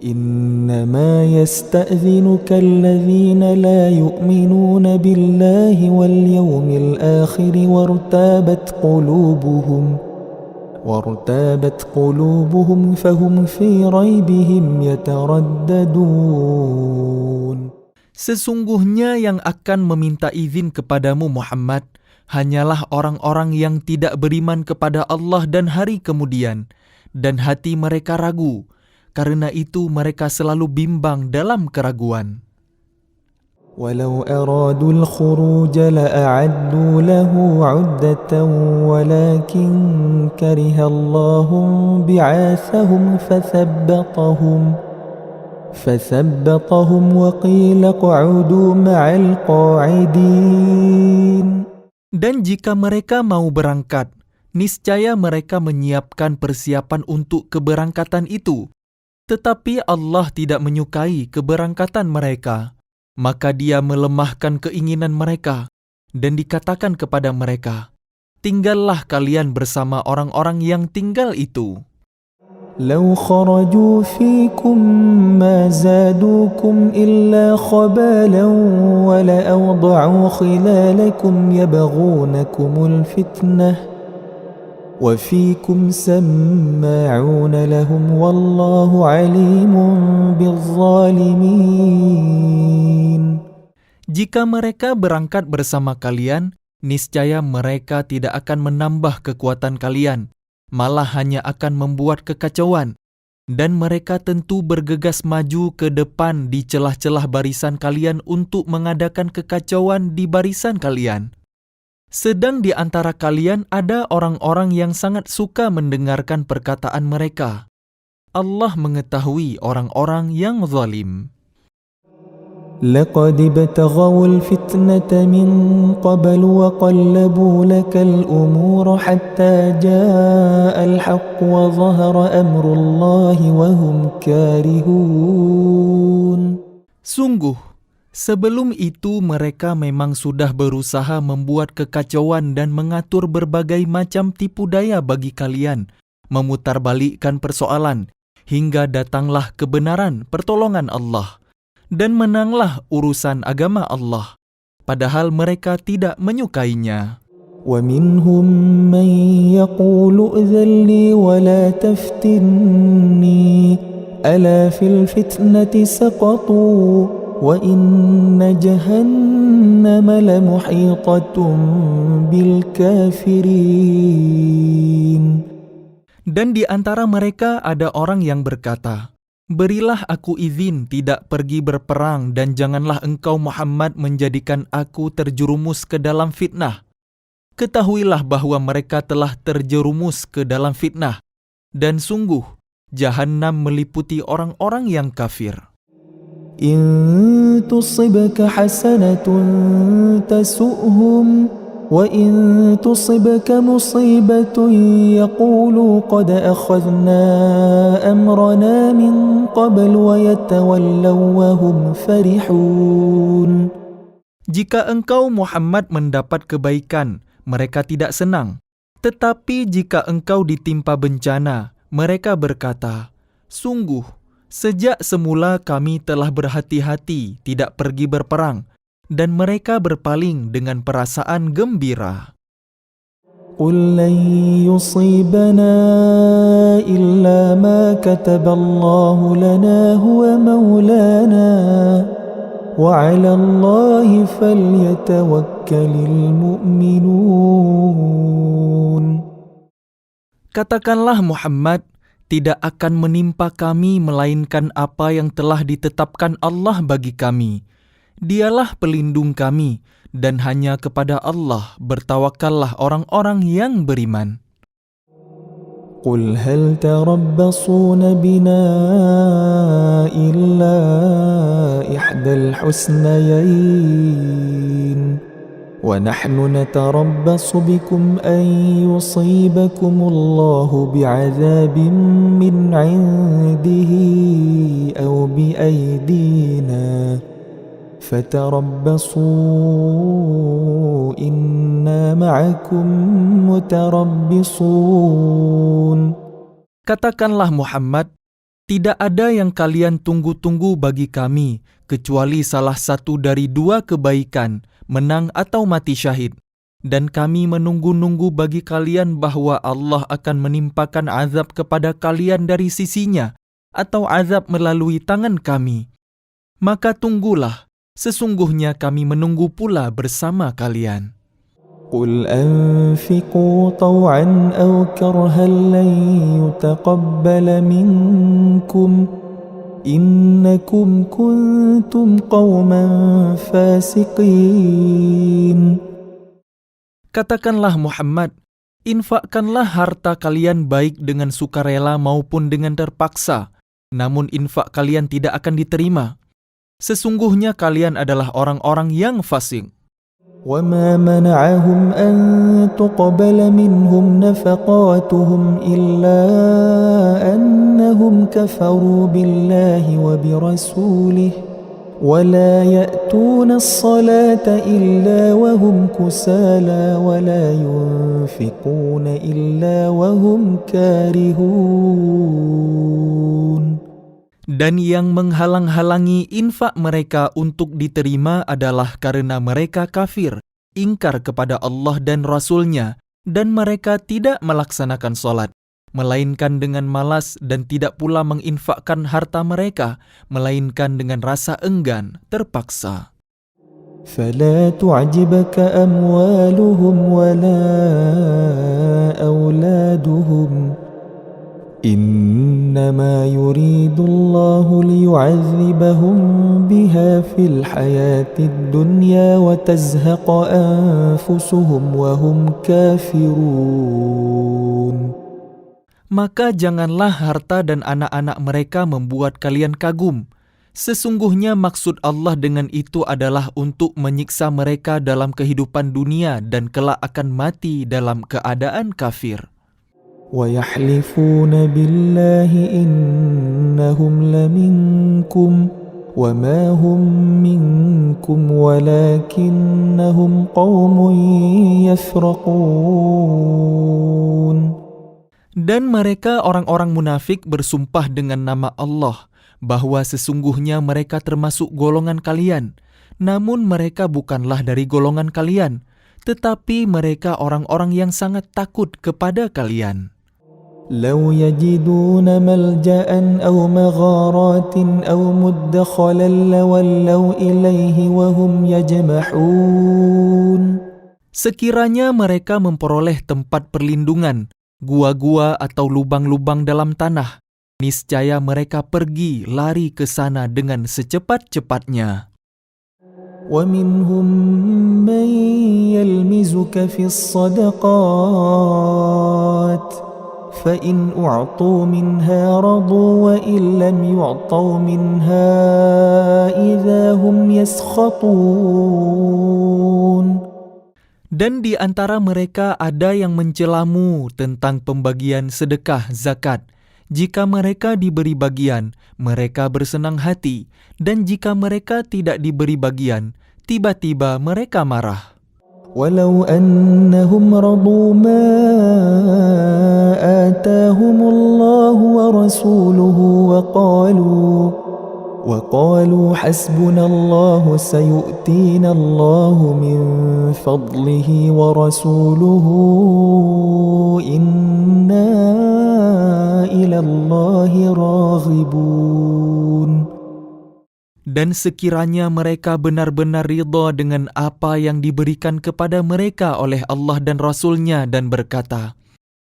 إنما يستأذنك الذين لا يؤمنون بالله واليوم الآخر وارتابت قلوبهم فهم في ريبهم يترددون. Sesungguhnya yang akan meminta izin kepadamu Muhammad hanyalah orang-orang yang tidak beriman kepada Allah dan hari kemudian, dan hati mereka ragu. Karena itu mereka selalu bimbang dalam keraguan. ولو أرادوا الخروج لأعدوا له عدة ولكن كره الله بعاثهم فثبطهم وقيل اقعدوا مع القاعدين. Dan jika mereka mau berangkat, niscaya mereka menyiapkan persiapan untuk keberangkatan itu. Tetapi Allah tidak menyukai keberangkatan mereka. Maka dia melemahkan keinginan mereka dan dikatakan kepada mereka, "Tinggallah kalian bersama orang-orang yang tinggal itu." لو خرجوا فيكم ما زادوكم إلا خبالا ولأوضعوا خلالكم يبغونكم الفتنة وفيكم سماعون لهم والله عليم بالظالمين. Jika mereka berangkat bersama kalian, niscaya mereka tidak akan menambah kekuatan kalian malah hanya akan membuat kekacauan. Dan mereka tentu bergegas maju ke depan di celah-celah barisan kalian untuk mengadakan kekacauan di barisan kalian. Sedang di antara kalian ada orang-orang yang sangat suka mendengarkan perkataan mereka. Allah mengetahui orang-orang yang zalim. لقد ابتغوا الفتنة من قبل وقلبوا لك الأمور حتى جاء الحق وظهر أمر الله وهم كارهون. Sungguh, sebelum itu mereka memang sudah berusaha membuat kekacauan dan mengatur berbagai macam tipu daya bagi kalian, memutarbalikkan persoalan, hingga datanglah kebenaran pertolongan Allah. Dan menanglah urusan agama Allah, padahal mereka tidak menyukainya. ومنهم من يقول ائذن لي ولا تفتني ألا في الفتنة سقطوا وإن جهنم لمحيطة بالكافرين. Dan di antara mereka ada orang yang berkata, "Berilah aku izin tidak pergi berperang dan janganlah engkau Muhammad menjadikan aku terjerumus ke dalam fitnah." Ketahuilah bahwa mereka telah terjerumus ke dalam fitnah, dan sungguh Jahannam meliputi orang-orang yang kafir. إن تصبك حسنة تسؤهم وإن تصبك مصيبة يقولوا قد أخذنا أمرنا من قبل ويتولوا وهم فرحون. Jika engkau Muhammad mendapat kebaikan, mereka tidak senang. Tetapi jika engkau ditimpa bencana, mereka berkata, "Sungguh, sejak semula kami telah berhati-hati tidak pergi berperang." Dan mereka berpaling dengan perasaan gembira. قل لن يصيبنا إلا ما كتب الله لنا هو مولانا وعلى الله فليتوكل المؤمنون. Katakanlah Muhammad, tidak akan menimpa kami melainkan apa yang telah ditetapkan Allah bagi kami. Dialah pelindung kami, dan hanya kepada Allah bertawakallah orang-orang yang beriman. قل هل تربصون بنا إلا إحدى الحسنيين ونحن نتربص بكم أن يصيبكم الله بعذاب من عنده أو بأيدينا فتربصوا إنا معكم متربصون. Katakanlah Muhammad, tidak ada yang kalian tunggu-tunggu bagi kami, kecuali salah satu dari dua kebaikan, menang atau mati syahid. Dan kami menunggu-nunggu bagi kalian bahwa Allah akan menimpakan azab kepada kalian dari sisinya, atau azab melalui tangan kami. Maka tunggulah, sesungguhnya kami menunggu pula bersama kalian. قل أنفقوا طوعا أو كرها لن يتقبل منكم إنكم كنتم قوما فاسقين. Katakanlah Muhammad, infakkanlah harta kalian baik dengan sukarela maupun dengan terpaksa, namun infak kalian tidak akan diterima. Sesungguhnya kalian adalah orang-orang yang fasik. وما منعهم أن تقبل منهم نفقاتهم إلا أنهم كفروا بالله وبرسوله ولا يأتون الصلاة إلا وهم كسالى ولا ينفقون إلا وهم كارهون. Dan yang menghalang-halangi infak mereka untuk diterima adalah karena mereka kafir, ingkar kepada Allah dan Rasul-Nya, dan mereka tidak melaksanakan sholat, melainkan dengan malas, dan tidak pula menginfakkan harta mereka, melainkan dengan rasa enggan, terpaksa. فلا تعجبك أموالهم ولا أولادهم إنما يريد الله ليعذبهم بها في الحياة الدنيا وتزهق أنفسهم وهم كافرون. Maka janganlah harta dan anak-anak mereka membuat kalian kagum. Sesungguhnya maksud Allah dengan itu adalah untuk menyiksa mereka dalam kehidupan dunia dan kelak akan mati dalam keadaan kafir. ويحلفون بالله إنهم لمنكم وما هم منكم ولكنهم قوم يفرقون. Dan mereka orang-orang munafik bersumpah dengan nama Allah bahwa sesungguhnya mereka termasuk golongan kalian, namun mereka bukanlah dari golongan kalian, tetapi mereka orang-orang yang sangat takut kepada kalian. لو يجدون ملجأ أو مغارات أو مدخلا لولوا إليه وهم يجمحون. Sekiranya mereka memperoleh tempat perlindungan, gua-gua atau lubang-lubang dalam tanah, niscaya mereka pergi lari ke sana dengan secepat-cepatnya. ومنهم من يلمزك في الصدقات فإن أعطوا منها رضوا وإن لم يعطوا منها إذا هم يسخطون. Dan di antara mereka ada yang mencelamu tentang pembagian sedekah zakat. Jika mereka diberi bagian, mereka bersenang hati, dan jika mereka tidak diberi bagian, tiba-tiba mereka marah. ولو أنهم رضوا ما آتاهم الله ورسوله وقالوا حسبنا الله سيؤتينا الله من فضله ورسوله إنا إلى الله راغبون. Dan sekiranya mereka benar-benar ridha dengan apa yang diberikan kepada mereka oleh Allah dan Rasul-Nya dan berkata,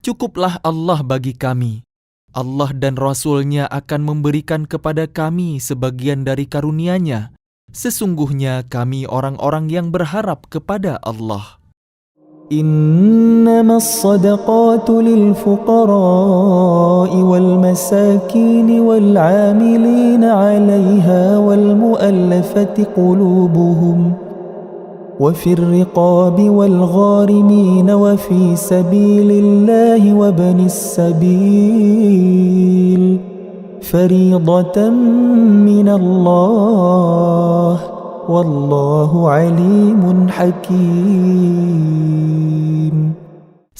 "Cukuplah Allah bagi kami. Allah dan Rasul-Nya akan memberikan kepada kami sebagian dari karunia-Nya. Sesungguhnya kami orang-orang yang berharap kepada Allah." إنما الصدقات للفقراء والمساكين والعاملين عليها والمؤلفة قلوبهم وفي الرقاب والغارمين وفي سبيل الله وابن السبيل فريضة من الله والله عليم حكيم.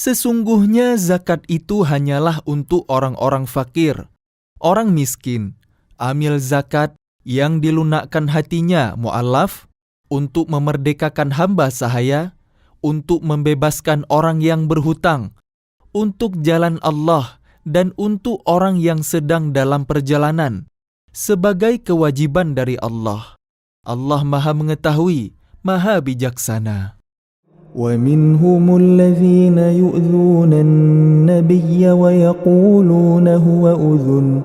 Sesungguhnya zakat itu hanyalah untuk orang-orang fakir, orang miskin, amil zakat yang dilunakkan hatinya mu'allaf, untuk memerdekakan hamba sahaya, untuk membebaskan orang yang berhutang, untuk jalan Allah, dan untuk orang yang sedang dalam perjalanan, sebagai kewajiban dari Allah. Allah Maha Mengetahui, Maha Bijaksana. ومنهم الذين يؤذون النبي ويقولون هو أذن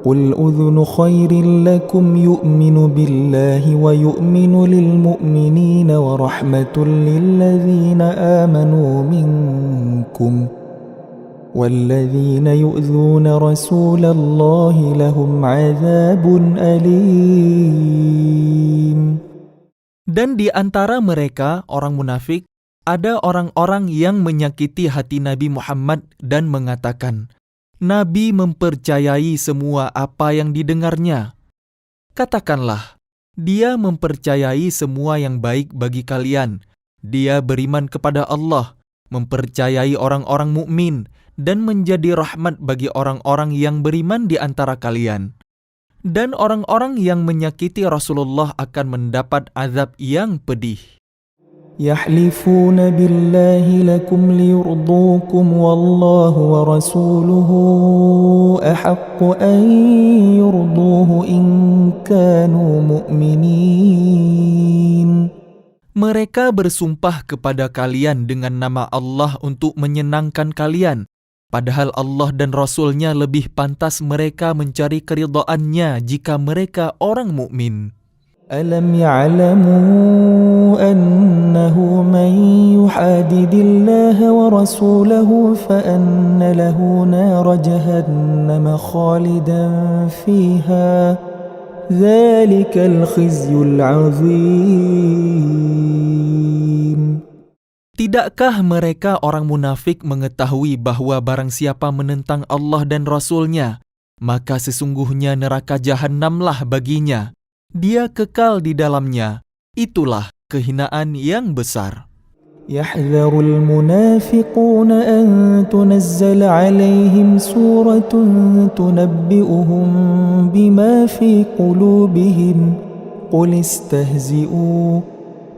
قل أذن خير لكم يؤمن بالله ويؤمن للمؤمنين ورحمة للذين آمنوا منكم والذين يؤذون رسول الله لهم عذاب أليم. Dan di antara mereka, orang munafik, ada orang-orang yang menyakiti hati Nabi Muhammad dan mengatakan, Nabi mempercayai semua apa yang didengarnya. Katakanlah, dia mempercayai semua yang baik bagi kalian. Dia beriman kepada Allah, mempercayai orang-orang mukmin, dan menjadi rahmat bagi orang-orang yang beriman di antara kalian. Dan orang-orang yang menyakiti Rasulullah akan mendapat azab yang pedih. يحلفون بالله لكم ليرضوكم والله ورسوله أحق أن يرضوه إن كانوا مؤمنين. Mereka bersumpah kepada kalian dengan nama Allah untuk menyenangkan kalian, padahal Allah dan Rasul-Nya lebih pantas mereka mencari keridhaannya jika mereka orang mukmin. ألم يعلموا أنه من يحادد الله ورسوله فأن له نار جهنم خالدا فيها ذلك الخزي العظيم. Tidakkah mereka orang munafik mengetahui bahwa barang siapa menentang Allah dan Rasul-Nya, maka sesungguhnya neraka jahanamlah baginya. Dia kekal di dalamnya. Itulah kehinaan yang besar. يحذر المنافقون أن تنزل عليهم سورة تنبئهم بما في قلوبهم قل استهزئوا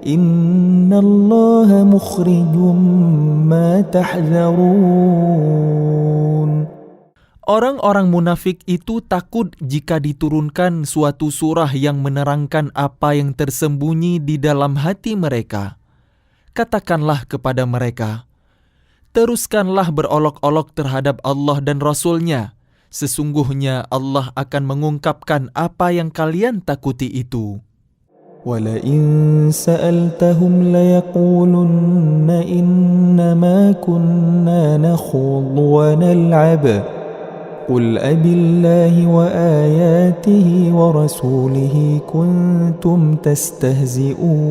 إن الله مخرج ما تحذرون. Orang-orang munafik itu takut jika diturunkan suatu surah yang menerangkan apa yang tersembunyi di dalam hati mereka. Katakanlah kepada mereka, teruskanlah berolok-olok terhadap Allah dan Rasul-Nya. Sesungguhnya Allah akan mengungkapkan apa yang kalian takuti itu. وَلَئِن سَأَلْتَهُمْ لَيَقُولُنَّ إِنَّمَا كُنَّا نَخُوضُ وَنَلْعَبُ قُلْ أَبِاللَّهِ وَآيَاتِهِ وَرَسُولِهِ كُنْتُمْ تَسْتَهْزِئُونَ.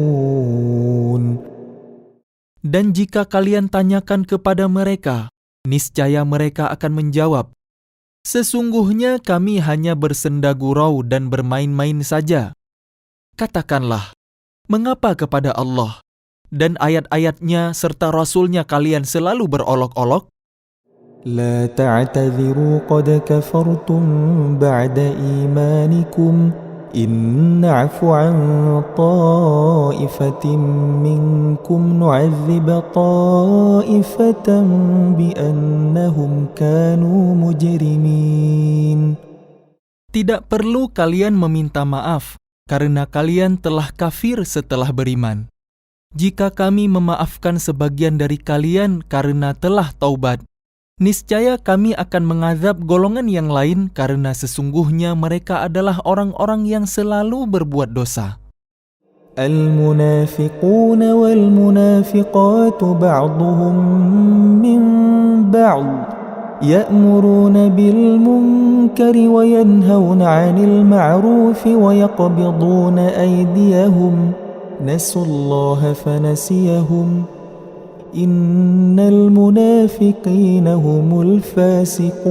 Dan jika kalian tanyakan kepada mereka, niscaya mereka akan menjawab, sesungguhnya kami hanya bersenda gurau dan bermain-main saja. Katakanlah, mengapa kepada Allah dan ayat-ayatnya serta Rasul-Nya kalian selalu berolok-olok? لا تعتذروا قد كفرتم بعد إيمانكم إن نعف عن طائفة منكم نعذب طائفة بأنهم كانوا مجرمين. Tidak perlu kalian meminta maaf karena kalian telah kafir setelah beriman. Jika kami memaafkan sebagian dari kalian karena telah taubat, niscaya kami akan mengazab golongan yang lain karena sesungguhnya mereka adalah orang-orang yang selalu berbuat dosa. المنافقون والمنافقات بعضهم من بعض يأمرون بالمنكر وينهون عن المعروف ويقبضون أيديهم نسوا الله فنسيهم إن المنافقين هم الفاسقون.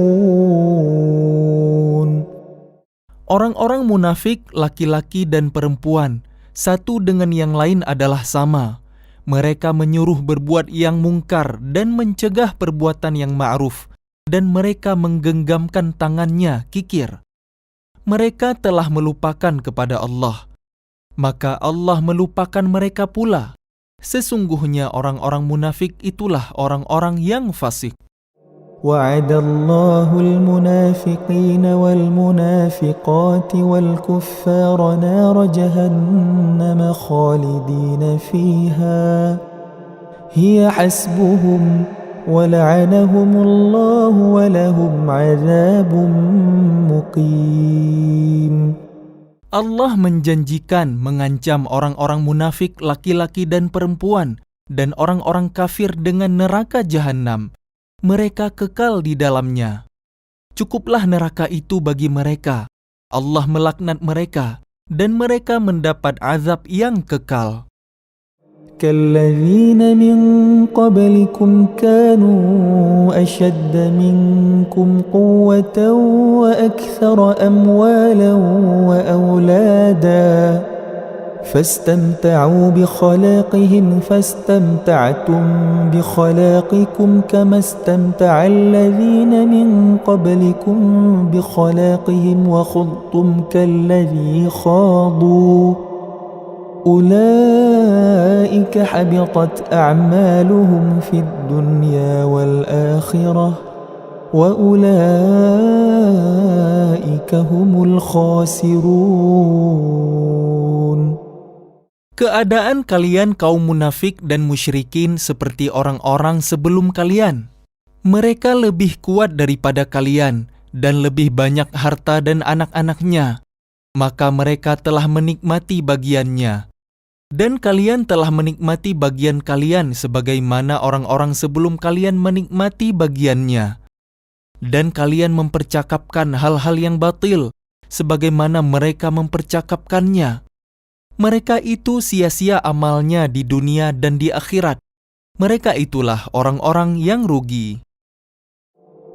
Orang-orang munafik, laki-laki dan perempuan, satu dengan yang lain adalah sama. Mereka menyuruh berbuat yang mungkar dan mencegah perbuatan yang ma'ruf, dan mereka menggenggamkan tangannya, kikir. Mereka telah melupakan kepada Allah, maka Allah melupakan mereka pula. Sesungguhnya orang-orang munafik itulah orang-orang yang fasik. وعد الله المنافقين والمنافقات والكفار نار جهنم خالدين فيها هي حسبهم ولعنهم الله ولهم عذاب مقيم. Allah menjanjikan mengancam orang-orang munafik laki-laki dan perempuan dan orang-orang kafir dengan neraka jahanam. Mereka kekal di dalamnya. Cukuplah neraka itu bagi mereka. Allah melaknat mereka dan mereka mendapat azab yang kekal. كالذين من قبلكم كانوا أشد منكم قوة وأكثر أموالا وأولادا فاستمتعوا بخلاقهم فاستمتعتم بخلاقكم كما استمتع الذين من قبلكم بخلاقهم وخضتم كالذي خاضوا أولئك حبطت أعمالهم في الدنيا والآخرة وأولئك هم الخاسرون. Keadaan kalian kaum munafik dan musyrikin seperti orang-orang sebelum kalian. Mereka lebih kuat daripada kalian dan lebih banyak harta dan anak-anaknya. Maka mereka telah menikmati bagiannya. Dan kalian telah menikmati bagian kalian sebagaimana orang-orang sebelum kalian menikmati bagiannya. Dan kalian mempercakapkan hal-hal yang batil sebagaimana mereka mempercakapkannya. Mereka itu sia-sia amalnya di dunia dan di akhirat. Mereka itulah orang-orang yang rugi.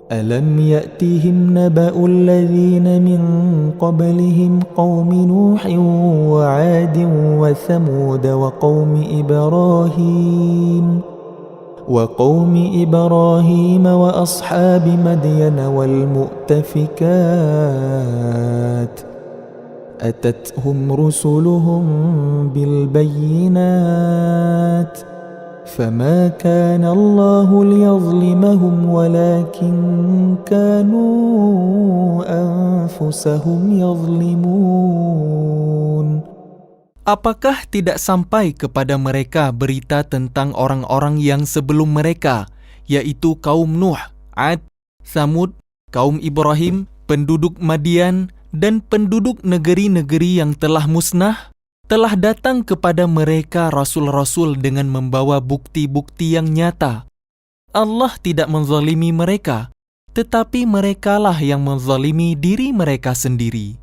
ألم يأتهم نبأ الذين من قبلهم قوم نوح وعاد وثمود وقوم إبراهيم وأصحاب مدين والمؤتفكات أتتهم رسلهم بالبينات فما كان الله ليظلمهم ولكن كانوا أنفسهم يظلمون. Apakah tidak sampai kepada mereka berita tentang orang-orang yang sebelum mereka, yaitu kaum Nuh, Ad, Tsamud, kaum Ibrahim, penduduk Madian, dan penduduk negeri-negeri yang telah musnah? Telah datang kepada mereka rasul-rasul dengan membawa bukti-bukti yang nyata. Allah tidak menzalimi mereka, tetapi merekalah yang menzalimi diri mereka sendiri.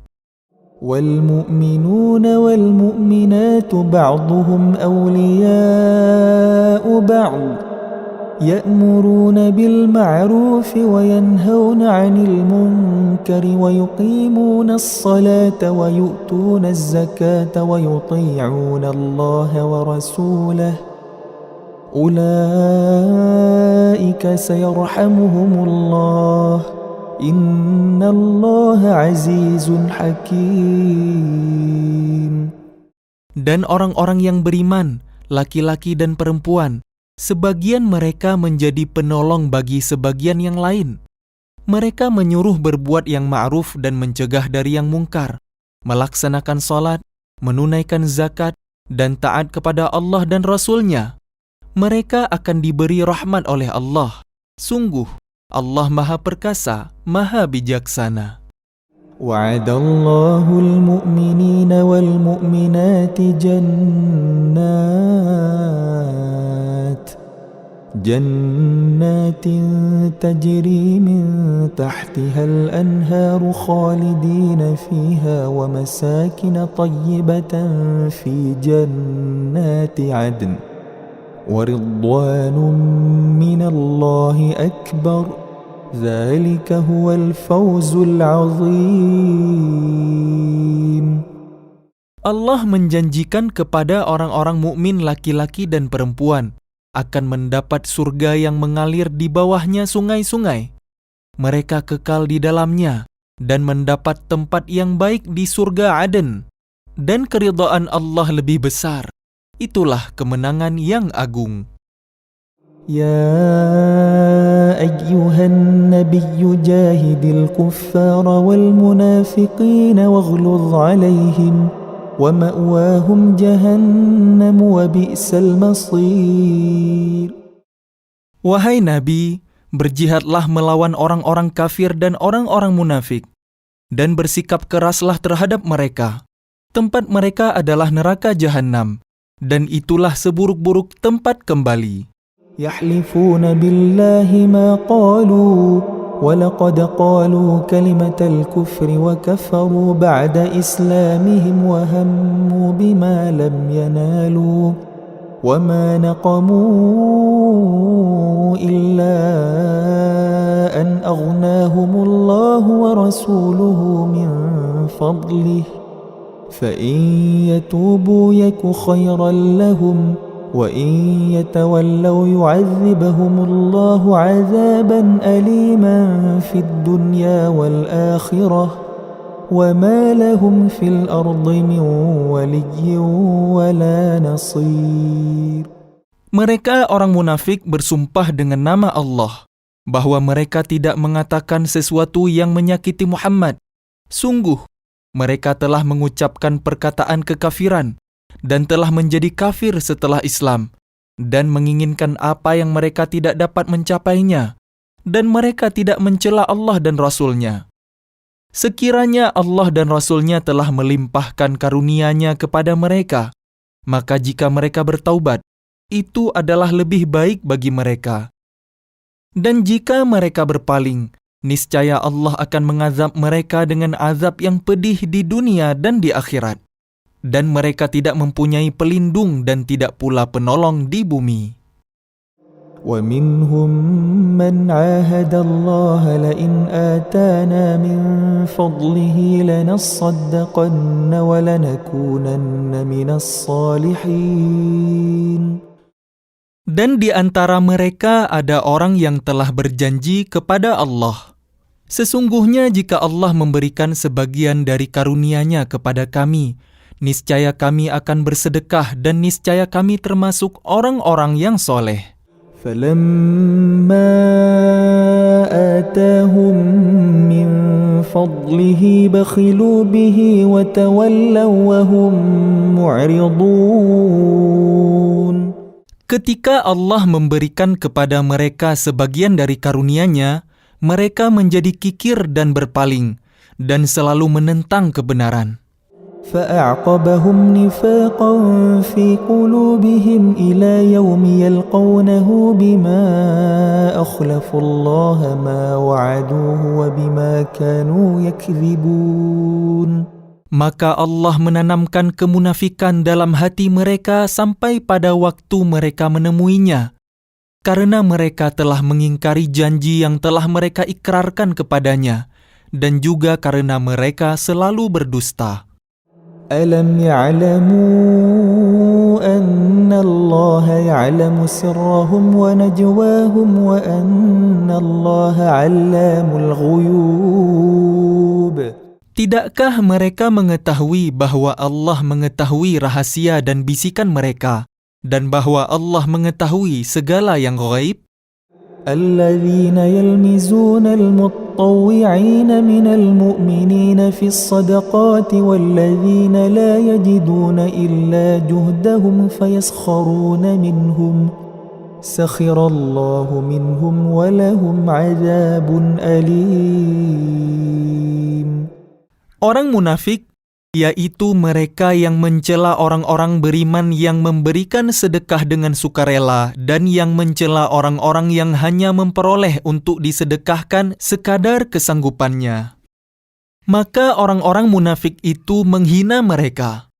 والمؤمنون والمؤمنات بعضهم أولياء بعض يأمرون بالمعروف وينهون عن المنكر ويقيمون الصلاة ويؤتون الزكاة ويطيعون الله ورسوله أولئك سيرحمهم الله إن الله عزيز حكيم. Dan orang-orang yang beriman, laki-laki dan perempuan, sebagian mereka menjadi penolong bagi sebagian yang lain. Mereka menyuruh berbuat yang ma'ruf dan mencegah dari yang mungkar, melaksanakan salat, menunaikan zakat, dan taat kepada Allah dan Rasul-Nya. Mereka akan diberi rahmat oleh Allah. Sungguh, Allah Maha Perkasa, Maha Bijaksana. وعد الله المؤمنين والمؤمنات جنات تجري من تحتها الأنهار خالدين فيها ومساكن طيبة في جنات عدن ورضوان من الله أكبر ذلك هو الفوز العظيم. Allah menjanjikan kepada orang-orang mukmin laki-laki dan perempuan akan mendapat surga yang mengalir di bawahnya sungai-sungai. Mereka kekal di dalamnya dan mendapat tempat yang baik di surga Aden. Dan keridhaan Allah lebih besar. Itulah kemenangan yang agung. يا أيها النبي جاهد الكفار والمنافقين واغلظ عليهم ومأواهم جهنم وبئس المصير. Wahai Nabi, berjihadlah melawan orang-orang kafir dan orang-orang munafik, dan bersikap keraslah terhadap mereka. Tempat mereka adalah neraka Jahannam, dan itulah seburuk-buruk tempat kembali. يحلفون بالله ما قالوا ولقد قالوا كلمة الكفر وكفروا بعد إسلامهم وهموا بما لم ينالوا وما نقموا إلا أن أغناهم الله ورسوله من فضله فإن يتوبوا يك خيرا لهم وإن يتولوا يعذبهم الله عذابا أليما في الدنيا والآخرة وما لهم في الأرض من ولي ولا نصير. Mereka orang munafik bersumpah dengan nama Allah bahwa mereka tidak mengatakan sesuatu yang menyakiti Muhammad. Sungguh, mereka telah mengucapkan perkataan kekafiran dan telah menjadi kafir setelah Islam dan menginginkan apa yang mereka tidak dapat mencapainya, dan mereka tidak mencela Allah dan Rasul-Nya. Sekiranya Allah dan Rasul-Nya telah melimpahkan karunia-Nya kepada mereka, maka jika mereka bertaubat, itu adalah lebih baik bagi mereka. Dan jika mereka berpaling, niscaya Allah akan mengazab mereka dengan azab yang pedih di dunia dan di akhirat. Dan mereka tidak mempunyai pelindung dan tidak pula penolong di bumi. ومنهم من عاهد الله لئن آتانا من فضله لنصدقن ولنكونن من الصالحين. Dan di antara mereka ada orang yang telah berjanji kepada Allah, sesungguhnya jika Allah memberikan sebagian dari karunia-Nya kepada kami, niscaya kami akan bersedekah dan niscaya kami termasuk orang-orang yang soleh. فلما آتاهم من فضله بخلوا به وتولوا وهم معرضون. Ketika Allah memberikan kepada mereka sebagian dari karunia-Nya, mereka menjadi kikir dan berpaling, dan selalu menentang kebenaran. فأعقبهم نفاقا في قلوبهم إلى يوم يلقونه بما أخلفوا الله ما وعدوه وبما كانوا يكذبون. Maka Allah menanamkan kemunafikan dalam hati mereka sampai pada waktu mereka menemuinya, karena mereka telah mengingkari janji yang telah mereka ikrarkan kepadanya, dan juga karena mereka selalu berdusta. ألم يعلموا أن الله يعلم سرهم ونجواهم وأن الله علام الغيوب. Tidakkah mereka mengetahui bahwa Allah mengetahui rahasia dan bisikan mereka, dan bahwa Allah mengetahui segala yang ghaib? الذين يلمزون المطوعين من المؤمنين في الصدقات والذين لا يجدون إلا جهدهم فيسخرون منهم سخر الله منهم ولهم عذاب أليم. Orang munafik, yaitu mereka yang mencela orang-orang beriman yang memberikan sedekah dengan sukarela dan yang mencela orang-orang yang hanya memperoleh untuk disedekahkan sekadar kesanggupannya. Maka orang-orang munafik itu menghina mereka.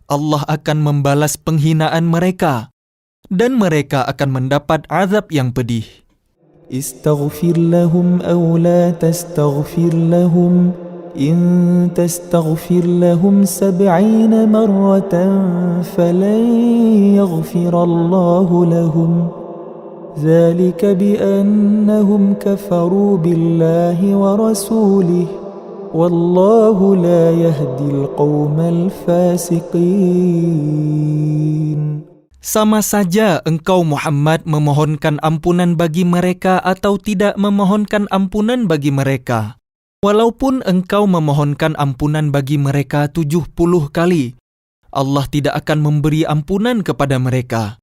Allah akan membalas penghinaan mereka, dan mereka akan mendapat azab yang pedih. Istaghfir lahum aw la tastaghfir lahum إن تستغفر لهم 70 مرة فلن يغفر الله لهم ذلك بأنهم كفروا بالله ورسوله والله لا يهدي القوم الفاسقين. Sama saja engkau Muhammad memohonkan ampunan bagi mereka atau tidak memohonkan ampunan bagi mereka. Walaupun engkau memohonkan ampunan bagi mereka 70 kali, Allah tidak akan memberi ampunan kepada mereka.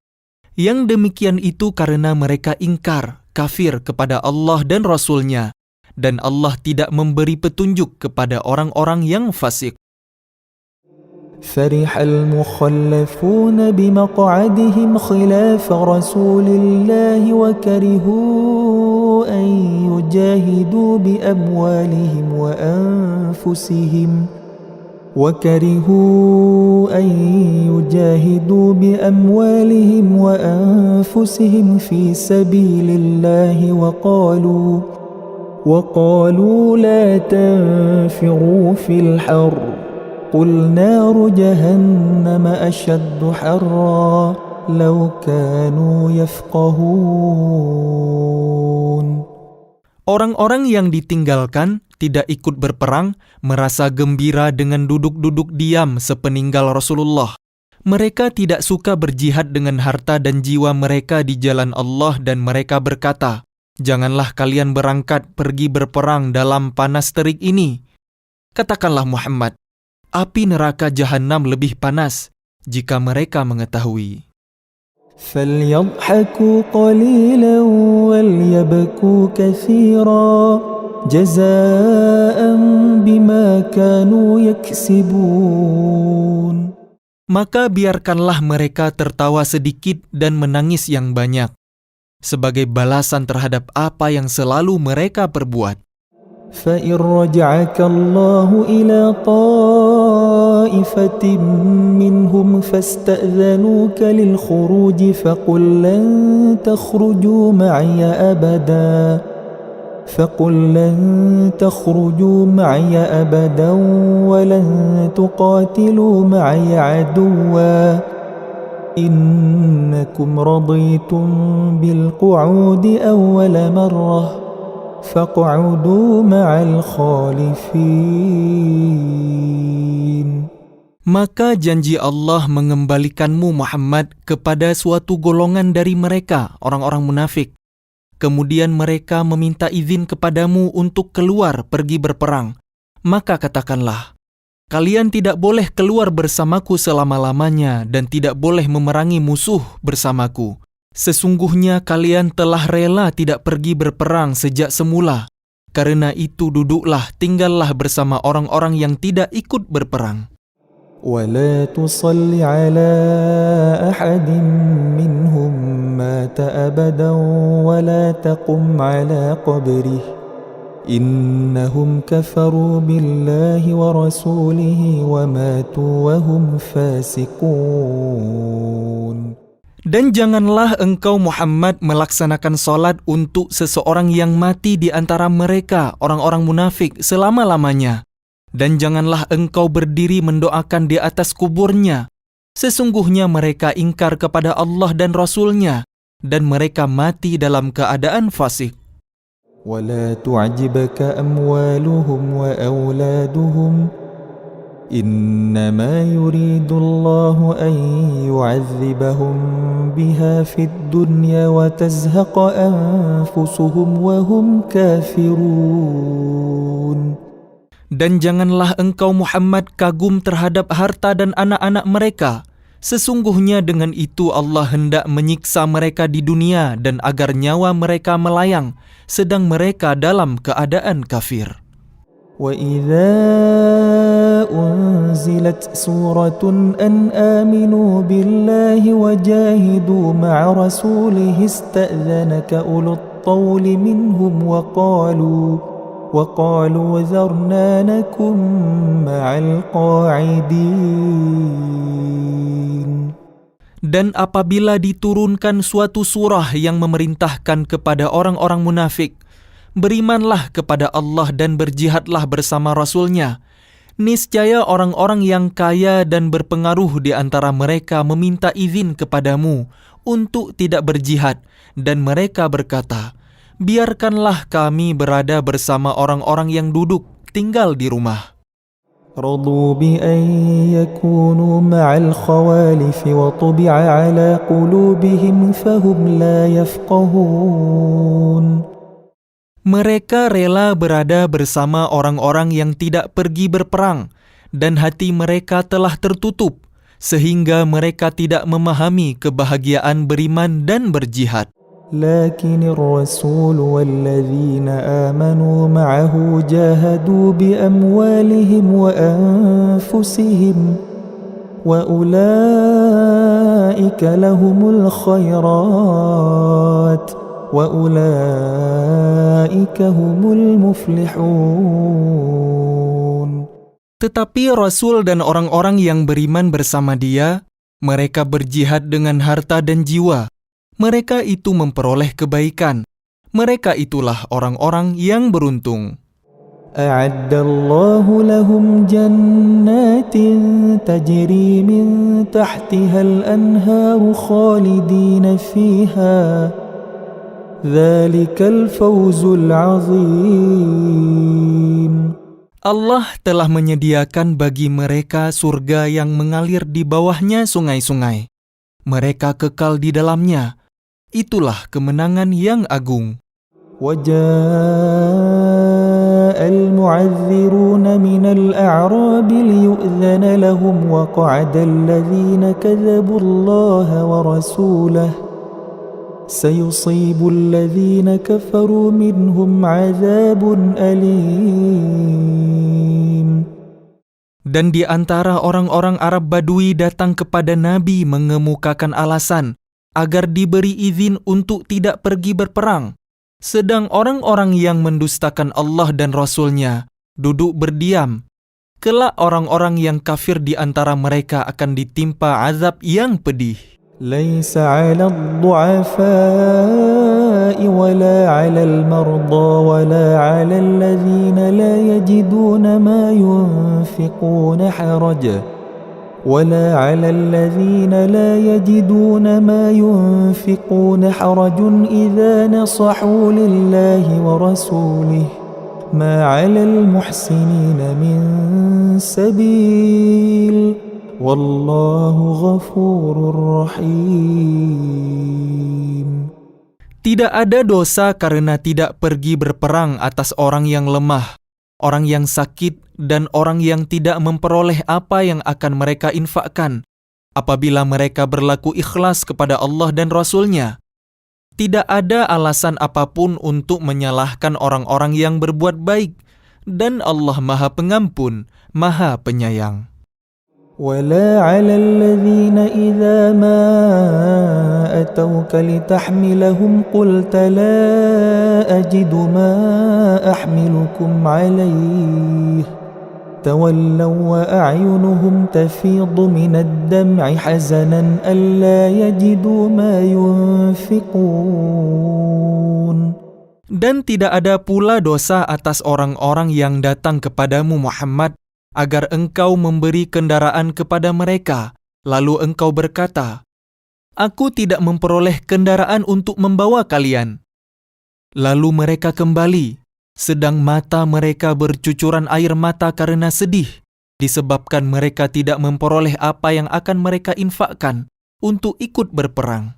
Yang demikian itu karena mereka ingkar, kafir kepada Allah dan Rasul-Nya, dan Allah tidak memberi petunjuk kepada orang-orang yang fasik. فرح المخلفون بمقعدهم خلاف رسول الله وكرهوا أن يجاهدوا بأموالهم وأنفسهم في سبيل الله وقالوا لا تنفروا في الحر قل نار جهنم أشد حرا لو كانوا يفقهون. Orang-orang yang ditinggalkan tidak ikut berperang, merasa gembira dengan duduk-duduk diam sepeninggal Rasulullah. Mereka tidak suka berjihad dengan harta dan jiwa mereka di jalan Allah dan mereka berkata, "Janganlah kalian berangkat pergi berperang dalam panas terik ini." Katakanlah Muhammad, api neraka Jahannam lebih panas jika mereka mengetahui. فَلْيَضْحَكُوا قَلِيلًا وَلْيَبْكُوا كَثِيرًا جَزَاءً بِمَا كَانُوا يَكْسِبُونَ. Maka biarkanlah mereka tertawa sedikit dan menangis yang banyak, sebagai balasan terhadap apa yang selalu mereka perbuat. فَإِنْ رَجَعَكَ اللَّهُ إِلَى طَائِفَةٍ مِّنْهُمْ فَاسْتَأْذَنُوكَ لِلْخُرُوجِ فَقُلْ لَنْ تَخْرُجُوا مَعِيَ أَبَدًا وَلَنْ تُقَاتِلُوا مَعِيَ عَدُوًّا إِنَّكُمْ رَضِيتُمْ بِالْقُعُودِ أَوَّلَ مَرَّةٍ فَاقْعُدُوا مَعَ الْخَالِفِينَ. Maka janji Allah mengembalikanmu Muhammad kepada suatu golongan dari mereka, orang-orang munafik. Kemudian mereka meminta izin kepadamu untuk keluar pergi berperang. Maka katakanlah, kalian tidak boleh keluar bersamaku selama-lamanya dan tidak boleh memerangi musuh bersamaku. Sesungguhnya kalian telah rela tidak pergi berperang sejak semula. Karena itu duduklah, tinggallah bersama orang-orang yang tidak ikut berperang. وَلَا تُصَلِّ عَلَى أَحَدٍ مِّنْهُمْ مَاتَ أَبَدًا وَلَا تَقُمْ عَلَى قَبْرِهِ إِنَّهُمْ كَفَرُوا بِاللَّهِ وَرَسُولِهِ وَمَاتُوا وَهُمْ فَاسِقُونَ. Dan janganlah engkau Muhammad melaksanakan sholat untuk seseorang yang mati di antara mereka, orang-orang munafik, selama-lamanya. Dan janganlah engkau berdiri mendoakan di atas kuburnya. Sesungguhnya mereka ingkar kepada Allah dan Rasul-Nya, dan mereka mati dalam keadaan fasik. وَلَا تُعْجِبْكَ أَمْوَالُهُمْ وَأَوْلَادُهُمْ إِنَّمَا يُرِيدُ اللَّهُ أَنْ يُعَذِّبَهُمْ بِهَا فِي الدُّنْيَا وَتَزْهَقَ أَنْفُسُهُمْ وَهُمْ كَافِرُونَ. Dan janganlah engkau Muhammad kagum terhadap harta dan anak-anak mereka. Sesungguhnya dengan itu Allah hendak menyiksa mereka di dunia dan agar nyawa mereka melayang, sedang mereka dalam keadaan kafir. وَإِذَا أُنْزِلَتْ سُورَةٌ أَنْ آمِنُوا بِاللَّهِ وَجَاهِدُوا مَعَ رَسُولِهِ اسْتَأْذَنَكَ أُولُو الطَّوْلِ مِنْهُمْ وَقَالُوا ذَرْنَا نَكُنْ مَعَ الْقَاعِدِينَ. Dan apabila diturunkan suatu surah yang memerintahkan kepada orang-orang munafik, berimanlah kepada Allah dan berjihadlah bersama Rasul-Nya. Niscaya orang-orang yang kaya dan berpengaruh di antara mereka meminta izin kepadamu untuk tidak berjihad, dan mereka berkata, biarkanlah kami berada bersama orang-orang yang duduk, tinggal di rumah. رضوا بأن يكونوا مع الخوالف وطبع على قلوبهم فهم لا يفقهون. Mereka rela berada bersama orang-orang yang tidak pergi berperang, dan hati mereka telah tertutup, sehingga mereka tidak memahami kebahagiaan beriman dan berjihad. لكن الرسول والذين آمنوا معه جاهدوا بأموالهم وأنفسهم وأولئك لهم الخيرات وَأُولَئِكَ هُمُ الْمُفْلِحُونَ. Tetapi Rasul dan orang-orang yang beriman bersama dia, mereka berjihad dengan harta dan jiwa. Mereka itu memperoleh kebaikan. Mereka itulah orang-orang yang beruntung. أَعَدَّ اللَّهُ لَهُمْ جَنَّاتٍ تَجْرِي مِنْ تَحْتِهَا الْأَنْهَارُ خَالِدِينَ فِيهَا ذلك الفوز العظيم. Allah telah menyediakan bagi mereka surga yang mengalir di bawahnya sungai-sungai. Mereka kekal di dalamnya. Itulah kemenangan yang agung. وجاء المعذرون من الأعراب ليؤذن لهم وقعد الذين كذبوا الله ورسوله سيصيب الذين كفروا منهم عذاب أليم. Dan di antara orang-orang Arab Badui datang kepada Nabi mengemukakan alasan agar diberi izin untuk tidak pergi berperang. Sedang orang-orang yang mendustakan Allah dan Rasul-Nya duduk berdiam. Kelak orang-orang yang kafir di antara mereka akan ditimpa azab yang pedih. ليس على الضعفاء ولا على المرضى ولا على الذين لا يجدون ما ينفقون حرج ولا على الذين لا يجدون ما ينفقون حرج إذا نصحوا لله ورسوله ما على المحسنين من سبيل والله غفور رحيم. Tidak ada dosa karena tidak pergi berperang atas orang yang lemah, orang yang sakit, dan orang yang tidak memperoleh apa yang akan mereka infakkan, apabila mereka berlaku ikhlas kepada Allah dan Rasul-Nya. Tidak ada alasan apapun untuk menyalahkan orang-orang yang berbuat baik, dan Allah Maha Pengampun, Maha Penyayang. ولا على الذين إذا ما أتوك لتحملهم قلت لا أجد ما أحملكم عليه تولوا وأعينهم تفيض من الدمع حزنا ألا يجدوا ما ينفقون. Dan tidak ada pula dosa atas orang-orang yang datang kepadamu Muhammad agar engkau memberi kendaraan kepada mereka, lalu engkau berkata, "Aku tidak memperoleh kendaraan untuk membawa kalian." Lalu mereka kembali, sedang mata mereka bercucuran air mata karena sedih, disebabkan mereka tidak memperoleh apa yang akan mereka infakkan untuk ikut berperang.